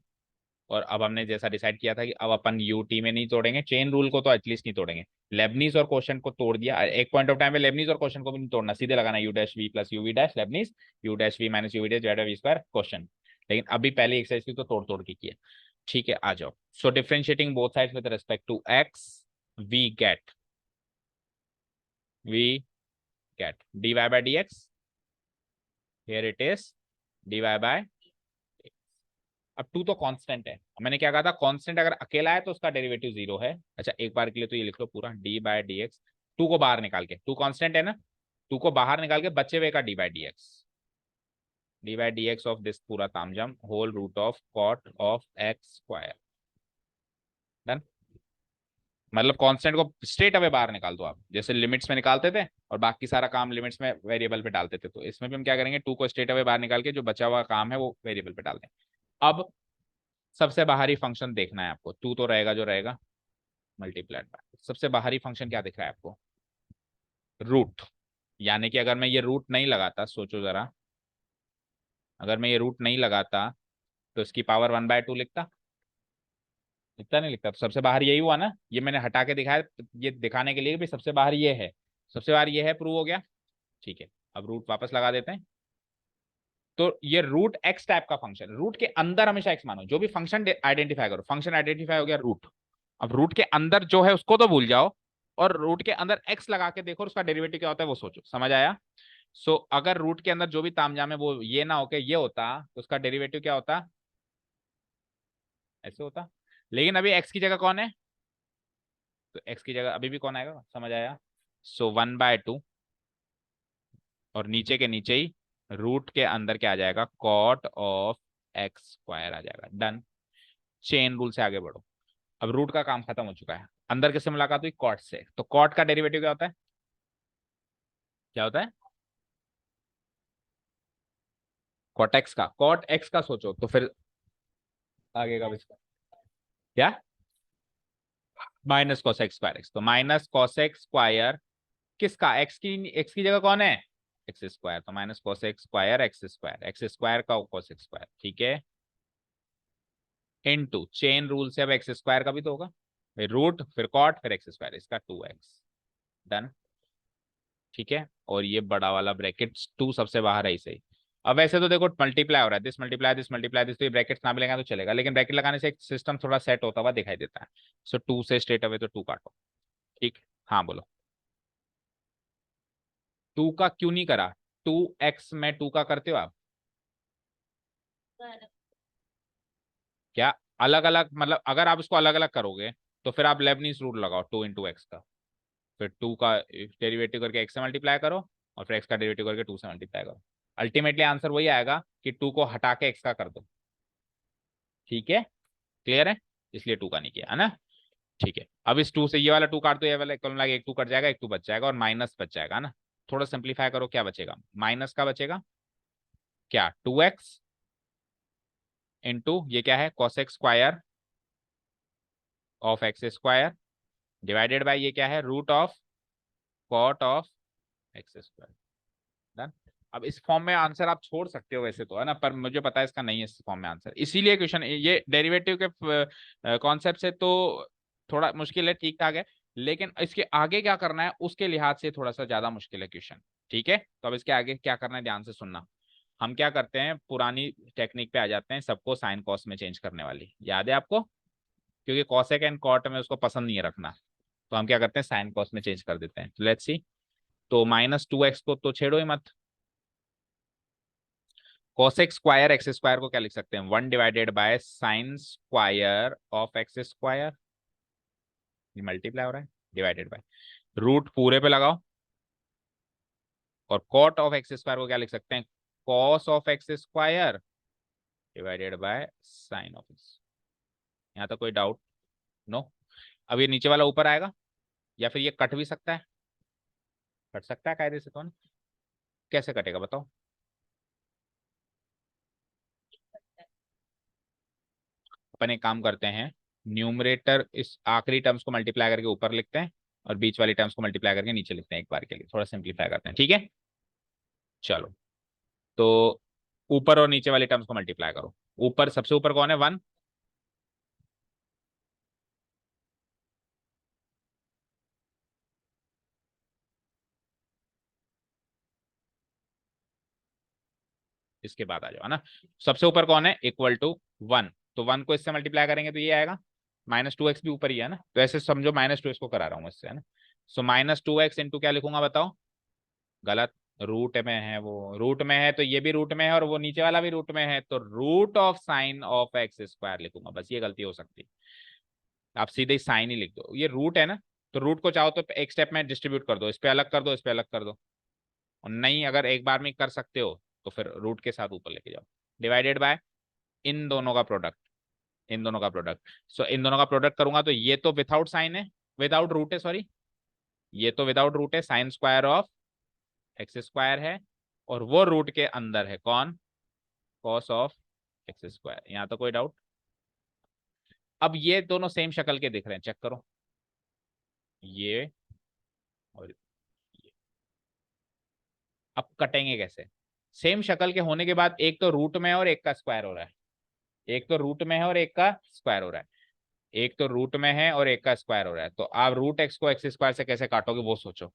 Speaker 1: और अब हमने जैसा डिसाइड किया था कि अब अपन यूटी में नहीं तोड़ेंगे, चेन रूल को तो एटलीस्ट नहीं तोड़ेंगे, लेबनीज और क्वेश्चन को तोड़ दिया एक पॉइंट ऑफ टाइम पे, लेबनीज और क्वेश्चन को भी नहीं तोड़ना, सीधे लगाना u'(v + uv', Lebanese u'(v - uv', z'(v²) question. लेकिन अभी पहले एक्सरसाइज की तो तोड़ तोड़ के किया। ठीक है, आ जाओ। So differentiating both sides with respect to x, we get get dy by dx, here it is dy by, अब टू तो कांस्टेंट है, मैंने क्या कहा था, कांस्टेंट अगर अकेला है तो उसका डेरिवेटिव 0 है। अच्छा एक बार के लिए तो ये लिख लो पूरा d by d x, two को बाहर निकाल के, टू कांस्टेंट है ना, टू को बाहर निकाल के बचे हुए का d by d x, d by d x of this पूरा तामझाम whole root of cot of x square. Done, मतलब कांस्टेंट को स्ट्रेट अवे बाहर निकाल दो आप, जैसे लिमिट्स में निकालते थे और बाकी सारा काम लिमिट्स में वेरिएबल पे डालते थे, तो इसमें भी हम क्या करेंगे, टू को स्ट्रेट अवे बाहर निकाल के जो बचा हुआ काम है वो वेरिएबल पे डाल दें। अब सबसे बाहरी फंक्शन देखना है आपको, टू तो रहेगा जो रहेगा, मल्टीप्लाइड बाय सबसे बाहरी फंक्शन क्या दिख रहा है आपको, रूट। यानी कि अगर मैं ये रूट नहीं लगाता, सोचो जरा, अगर मैं ये रूट नहीं लगाता तो इसकी पावर 1/2 लिखता, लिखता नहीं लिखता, तो सबसे बाहर यही हुआ ना, ये मैंने हटा के दिखाया ये दिखाने के लिए भी सबसे बाहर ये है, सबसे बाहर ये है, प्रूव हो गया। ठीक है, अब रूट वापस लगा देते हैं, तो ये रूट एक्स टाइप का फंक्शन, रूट के अंदर हमेशा एक्स मानो, जो भी फंक्शन आइडेंटिफाई करो, फंक्शन आइडेंटिफाई हो गया रूट, अब रूट के अंदर जो है उसको तो भूल जाओ, और रूट के अंदर एक्स लगा के देखो उसका डेरिवेटिव क्या होता है वो सोचो, समझ आया। अगर रूट के अंदर जो भी तामझाम है वो ये ना होके ये होता तो उसका डेरिवेटिव क्या होता, ऐसे होता। लेकिन अभी एक्स की जगह कौन है, तो एक्स की जगह अभी भी कौन आएगा, समझ आया। 1/2 और नीचे के नीचे ही रूट के अंदर क्या आ जाएगा, कॉट ऑफ एक्स स्क्वायर आ जाएगा। डन, चेन रूल से आगे बढ़ो, अब रूट का काम खत्म हो चुका है, अंदर किससे मुलाकात हुई, कॉट से, तो कॉट का डेरिवेटिव क्या होता है, क्या होता है, कॉट एक्स का, कॉट एक्स का सोचो तो फिर आगे का भी क्या, minus cos x square x, तो माइनस कॉस एक्स स्क्वायर किसका, एक्स की जगह कौन है, एक्स स्क्वायर, तो minus cos x square x square का कॉस एक्स स्क्वायर, ठीक है, इनटू चेन रूल से अब एक्स स्क्वायर का भी तो होगा, फिर रूट फिर कॉट फिर एक्स स्क्वायर, इसका 2x। डन, ठीक है, और ये बड़ा वाला ब्रैकेट 2 सबसे बाहर है इसे ही। अब वैसे तो देखो मल्टीप्लाई हो रहा है, दिस मल्टीप्लाई दिस, तो ये ब्रैकेट्स ना भी लगाए तो चलेगा, लेकिन ब्रैकेट लगाने से एक सिस्टम थोड़ा सेट होता हुआ दिखाई देता है। 2 से स्ट्रेट अवे तो 2 काटो, ठीक, हाँ बोलो, 2 का क्यों नहीं करा, 2x में 2 का करते हो आप क्या, अलग अलग, मतलब अगर आप इसको अलग अलग करोगे तो फिर आप लेबनीज रूल लगाओ 2 × x का, फिर 2 का डेरिवेटिव करके x से मल्टीप्लाई करो और फिर x का डेरिवेटिव करके 2 से मल्टीप्लाई करो, अल्टीमेटली आंसर वही आएगा कि 2 को हटा के x का कर दो, ठीक है, क्लियर है, इसलिए 2 का नहीं किया है ना। ठीक है, अब इस 2 से ये वाला 2 काट दो, ये वाला कॉलम लगा, एक 2 कट जाएगा, एक 2 बच जाएगा और माइनस बच जाएगा ना, थोड़ा सिंप्लीफाई करो क्या बचेगा, माइनस का बचेगा क्या, 2x इंटू ये क्या है, cos x square of x square divided by ये क्या है, root of cot of x square. Done, अब इस फॉर्म में आंसर आप छोड़ सकते हो वैसे तो है ना, पर मुझे पता है इसका नहीं है इस फॉर्म में आंसर, इसीलिए क्वेश्चन ये डेरिवेटिव के कॉन्सेप्ट से तो थोड़ा मुश्किल है, ठीक ठाक है, लेकिन इसके आगे क्या करना है उसके लिहाज से थोड़ा सा ज्यादा मुश्किल है क्वेश्चन, ठीक है। तो अब इसके आगे क्या करना है ध्यान से सुनना, हम क्या करते हैं पुरानी टेक्निक पे आ जाते हैं, सबको साइन कॉस में चेंज करने वाली, याद है आपको, क्योंकि कॉसेक एंड कॉट में उसको पसंद नहीं है रखना, तो हम क्या करते हैं साइन कॉस में चेंज कर देते हैं, लेट्स सी। तो -2x को तो छेड़ो ही मत, कोसेक स्क्वायर एक्स स्क्वायर को क्या लिख सकते हैं, 1/साइन स्क्वायर ऑफ एक्स स्क्वायर, ये मल्टीप्लाई हो रहा है, डिवाइडेड बाय रूट पूरे पे लगाओ, और कॉट ऑफ एक्स स्क्वायर को क्या लिख सकते हैं, cos of x square divided by sine of x. यहाँ तक कोई डाउट, नो। अब ये नीचे वाला ऊपर आएगा, या फिर ये कट भी सकता है, कट सकता है कायदे से, कौन कैसे कटेगा बताओ, अपन एक काम करते हैं, न्यूमरेटर इस आखिरी टर्म्स को मल्टीप्लाई करके ऊपर लिखते हैं और बीच वाली टर्म्स को मल्टीप्लाई करके नीचे लिखते हैं, एक बार के लिए थोड़ा सिंप्लीफाई करते हैं, ठीक है। चलो, तो ऊपर और नीचे वाली टर्म्स को मल्टीप्लाई करो, ऊपर सबसे ऊपर कौन है, 1, इसके बाद आ जाओ है ना, सबसे ऊपर कौन है, =1, तो 1 को इससे मल्टीप्लाई करेंगे तो ये आएगा, -2x भी ऊपर ही है ना, तो ऐसे समझो -2x को करा रहा हूँ इससे है ना, सो -2x इंटू क्या लिखूंगा बताओ, गलत, रूट में है, वो रूट में है तो ये भी रूट में है और वो नीचे वाला भी रूट में है, तो root of sine of x square लिखूंगा, बस ये गलती हो सकती है। आप सीधे ही साइन ही लिख दो, ये रूट है ना, तो रूट को चाहो तो एक स्टेप में डिस्ट्रीब्यूट कर दो, इस पे अलग कर दो, इस पे अलग कर दो, और नहीं अगर एक बार में कर सकते हो तो फिर रूट के साथ ऊपर लेके जाओ, डिवाइडेड बाय इन दोनों का प्रोडक्ट, इन दोनों का प्रोडक्ट। सो इन दोनों का प्रोडक्ट करूंगा तो ये तो विदाउट साइन है, विदाउट रूट है सॉरी, ये तो विदाउट रूट है, sine square of x square है, और वो रूट के अंदर है कौन, कॉस ऑफ एक्स स्क्वायर। यहां तो कोई डाउट? अब ये दोनों सेम शक्ल के दिख रहे हैं, चेक करो, ये और ये, अब कटेंगे कैसे? सेम शक्ल के होने के बाद एक तो रूट में है और एक का स्क्वायर हो रहा है, एक तो रूट में है और एक का स्क्वायर हो रहा है, एक तो रूट में है और एक का स्क्वायर हो रहा है, तो आप रूट एक्स को एक्स स्क्वायर से कैसे काटोगे वो सोचो।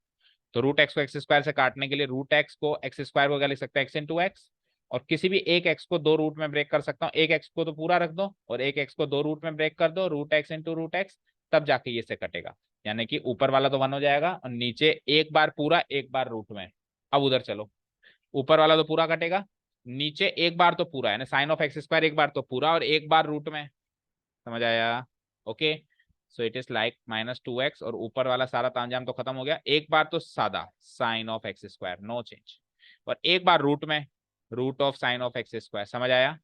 Speaker 1: तो रूट एक्स को एक्स स्क्वायर से काटने के लिए रूट एक्स को एक्स स्क्वायर को क्या लिख सकते हैं, एक्स इंटू एक्स, और किसी भी एक एक्स को दो रूट में ब्रेक कर सकता हूँ, एक एक्स को तो पूरा रख दो और एक एक्स को दो रूट में ब्रेक कर दो, root x into root x, तब जाके ये से कटेगा, यानी कि ऊपर वाला तो वन हो जाएगा और नीचे एक बार पूरा एक बार रूट में। अब उधर चलो, ऊपर वाला तो पूरा कटेगा, नीचे एक बार तो पूरा है ना, साइन ऑफ एक्स स्क्वायर एक बार तो पूरा और एक बार रूट में, समझ आया? Okay, so it is like -2x, और ऊपर वाला सारा तामझाम तो खत्म हो गया, एक बार तो सादा sine of x square no change, और एक बार रूट में root of sine of x square, समझ आया?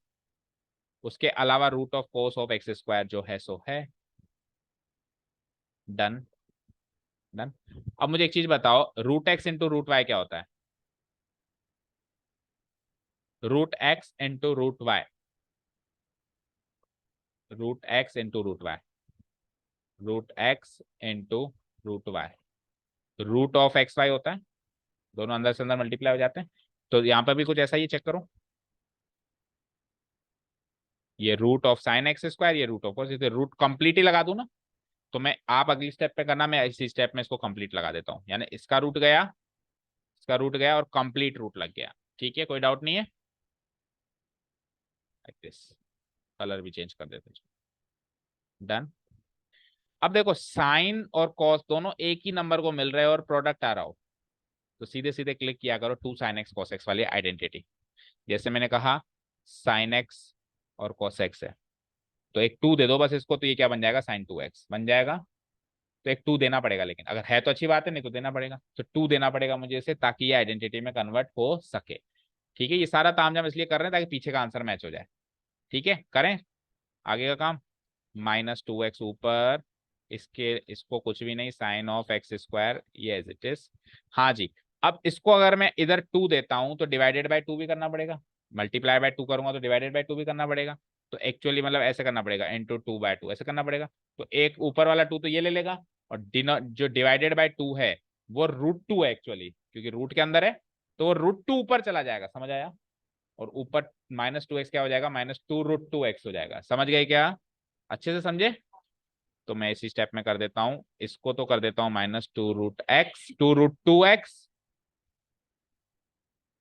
Speaker 1: उसके अलावा root of cos of x square जो है सो है। Done, done. अब मुझे एक चीज बताओ, root x into root y क्या होता है? Root x into root y, root x into root y, root x into root y, root of x y होता है, दोनों अंदर से अंदर मल्टीप्लाई हो जाते हैं, तो यहां पर भी कुछ ऐसा ही, चेक करो, ये root of sine x square, ये रूट ऑफ कोस, इसे रूट कंप्लीट ही लगा दूं ना, तो मैं, आप अगली स्टेप पे करना, मैं इसी स्टेप में इसको कंप्लीट लगा देता हूं, यानी इसका रूट गया, इसका रूट गया और कंप्लीट रूट लग गया, ठीक है, कोई डाउट नहीं है? लाइक दिस, कलर भी चेंज कर देते हैं, डन। अब देखो साइन और कॉस दोनों एक ही नंबर को मिल रहे हैं और प्रोडक्ट आ रहा हो, तो सीधे सीधे क्लिक किया करो two sine x cos x वाली आइडेंटिटी, जैसे मैंने कहा साइन एक्स और कॉस एक्स है, तो एक टू दे दो बस इसको, तो ये क्या बन जाएगा, साइन 2x बन जाएगा, तो एक टू देना पड़ेगा, लेकिन अगर है तो अच्छी बात है, नहीं तो देना पड़ेगा, तो टू देना पड़ेगा मुझे इसे, ताकि ये आइडेंटिटी में कन्वर्ट हो सके, ठीक है, ये सारा तामझाम इसलिए कर रहे हैं ताकि पीछे का आंसर मैच हो जाए, ठीक है, करें आगे का काम। -2x ऊपर, इसके इसको कुछ भी नहीं, साइन ऑफ एक्स स्क्वायर ये एज इट इज, हाँ जी। अब इसको अगर मैं इधर टू देता हूं तो डिवाइडेड बाय टू भी करना पड़ेगा, मल्टीप्लाई बाय टू करूंगा तो डिवाइडेड बाय टू भी करना पड़ेगा, तो एक्चुअली मतलब ऐसे करना पड़ेगा, इंटू 2/2 ऐसे करना पड़ेगा, तो एक ऊपर वाला टू तो ये ले लेगा, और जो डिवाइडेड बाय टू है वो √2 है एक्चुअली, क्योंकि रूट के अंदर है, तो वो √2 ऊपर चला जाएगा, समझ आया? और ऊपर -2x क्या हो जाएगा, -2√2x हो जाएगा, समझ गए क्या? अच्छे से समझे? तो मैं इसी स्टेप में कर देता हूं, इसको तो कर देता हूं -2√x, 2√2x,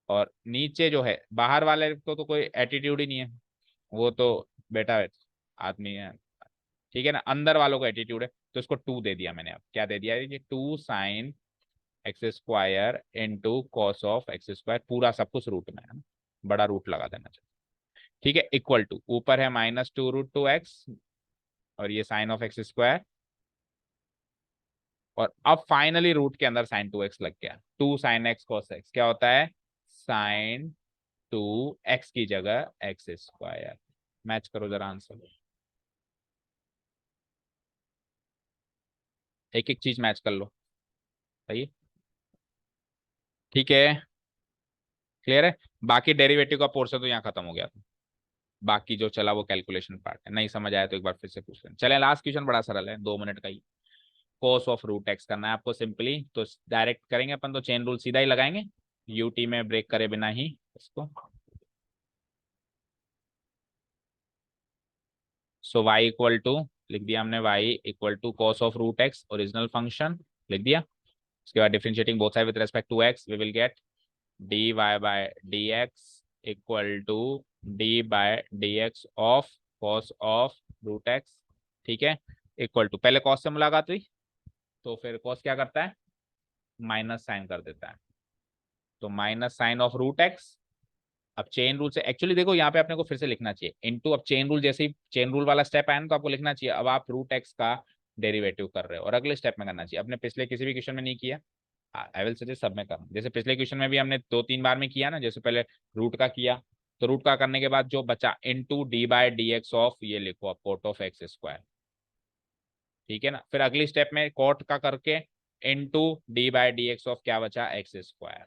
Speaker 1: और नीचे जो है बाहर वाले तो कोई एटीट्यूड ही नहीं है, वो तो बेटा आदमी है, ठीक है ना, अंदर वालों का एटीट्यूड है, तो इसको टू दे दिया मैंने, अब क्या दे दिया, ये two sine x square into cos of x square, पूरा सब कुछ रूट में है ना, बड़ा रूट लगा देना चाहिए, ठीक है, इक्वल टू, ऊपर है -2√2x और ये साइन ऑफ एक्स स्क्वायर, और अब फाइनली रूट के अंदर साइन 2x लग गया, two sine x cos x क्या होता है, साइन 2x की जगह एक्स स्क्वायर, मैच करो जरा आंसर, एक एक चीज मैच कर लो, सही है? ठीक है, क्लियर है? बाकी डेरिवेटिव का पोर्शन तो यहाँ खत्म हो गया था, बाकी जो चला वो कैलकुलेशन पार्ट है, नहीं समझ आया तो एक बार फिर से पूछ लें, चले लास्ट क्वेश्चन बड़ा सरल है, 2 मिनट का ही, कोस ऑफ रूट एक्स करना है आपको सिंपली, तो डायरेक्ट करेंगे अपन, तो चेन रूल सीधा ही लगाएंगे, यूटी में ब्रेक करे बिना ही इसको, सो y इक्वल टू, लिख दिया हमने y equal to cos of root x original function, लिख दिया, उसके बाद differentiating both side with respect to x we will get dy by dx equal to d by dx of cos of root x, ठीक है, equal to, पहले cos से मुलाकात हुई तो फिर कॉस क्या करता है, माइनस साइन कर देता है, तो minus sine of root x. अब चेन रूल से एक्चुअली देखो यहाँ पे अपने को फिर से लिखना चाहिए इनटू, अब चेन रूल जैसे ही चेन रूल वाला स्टेप आया ना तो आपको लिखना चाहिए अब आप रूट एक्स का डेरिवेटिव कर रहे हो और अगले स्टेप में करना चाहिए। अपने पिछले किसी भी क्वेश्चन में नहीं किया, आई विल सजेस्ट सब में करना। जैसे पिछले क्वेश्चन में भी हमने 2-3 बार में किया ना, जैसे पहले रूट का किया, तो रूट का करने के बाद जो बचा into d by d x of, ये लिखो आप कोट ऑफ एक्स स्क्वायर, ठीक है ना। फिर अगली स्टेप में कोट का करके into d by d x of क्या बचा, एक्स स्क्वायर।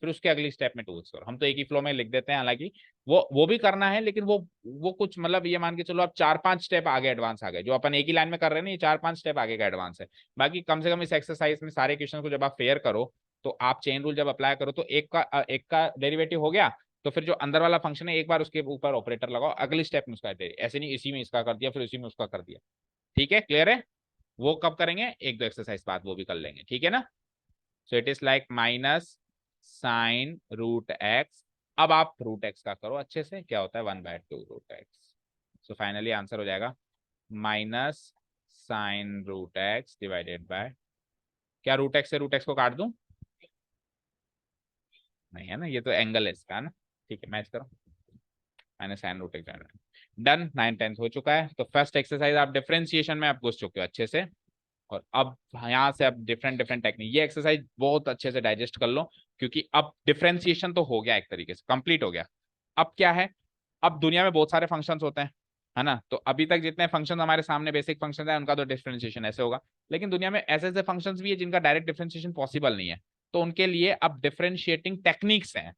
Speaker 1: फिर उसके अगली स्टेप में 2 हम तो एक ही फ्लो में लिख देते हैं, हालांकि वो भी करना है, लेकिन वो कुछ मतलब ये मान के चलो आप 4-5 स्टेप आगे एडवांस आ गए। जो अपन एक ही लाइन में कर रहे हैं ना, ये 4-5 स्टेप आगे का एडवांस है। बाकी कम से कम इस एक्सरसाइज में सारे क्वेश्चन को जब आप फेयर करो तो आप चेन रूल जब अप्लाई करो तो एक का डेरिवेटिव हो गया, तो फिर जो अंदर वाला फंक्शन है एक बार उसके ऊपर ऑपरेटर लगाओ, अगली स्टेप में उसका ऐसे नहीं इसी में इसका कर दिया फिर इसी में उसका कर दिया। ठीक है, क्लियर है। वो कब करेंगे, 1-2 एक्सरसाइज बाद वो भी कर लेंगे, ठीक है ना। So it is like minus sine root x. अब आप रूट एक्स का करो अच्छे से, क्या होता है 1/2 root x. So finally answer हो जाएगा minus sine root x divided by, क्या रूट एक्स से रूट एक्स को काट दूं, नहीं है ना, ये तो एंगल है इसका, है ना। ठीक है, मैच करो, minus sine root x. Done, 9/10 हो चुका है। तो फर्स्ट एक्सरसाइज आप डिफरेंशिएशन में आप घुस चुके हो अच्छे से, और अब यहाँ से अब डिफरेंट डिफरेंट टेक्निक, ये एक्सरसाइज बहुत अच्छे से डाइजेस्ट कर लो, क्योंकि अब डिफरेंशिएशन तो हो गया, एक तरीके से कंप्लीट हो गया। अब क्या है, अब दुनिया में बहुत सारे फंक्शंस होते हैं, है ना। तो अभी तक जितने फंक्शन हमारे सामने बेसिक फंक्शन है उनका तो डिफरेंशिएशन ऐसे होगा, लेकिन दुनिया में ऐसे ऐसे फंक्शंस भी है जिनका डायरेक्ट डिफरेंशिएशन पॉसिबल नहीं है। तो उनके लिए अब डिफरेंशिएटिंग टेक्निक्स हैं।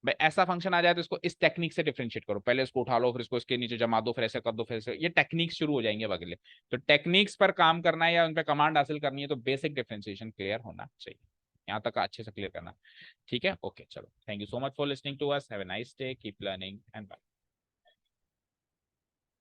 Speaker 1: भाई ऐसा फंक्शन आ जाए तो इसको इस टेक्निक से डिफरेंशिएट करो, पहले इसको उठा लो फिर इसको इसके नीचे जमा दो फिर ऐसे कर दो फिर ऐसे, ये टेक्निक्स शुरू हो जाएंगे अब अगले। तो टेक्निक्स पर काम करना है या उन पर कमांड हासिल करनी है तो बेसिक डिफरेंशिएशन क्लियर होना चाहिए, यहाँ तक अच्छे से क्लियर करना। ठीक है, ओके, चलो, thank you so much for listening to us, have a nice day, keep learning and bye.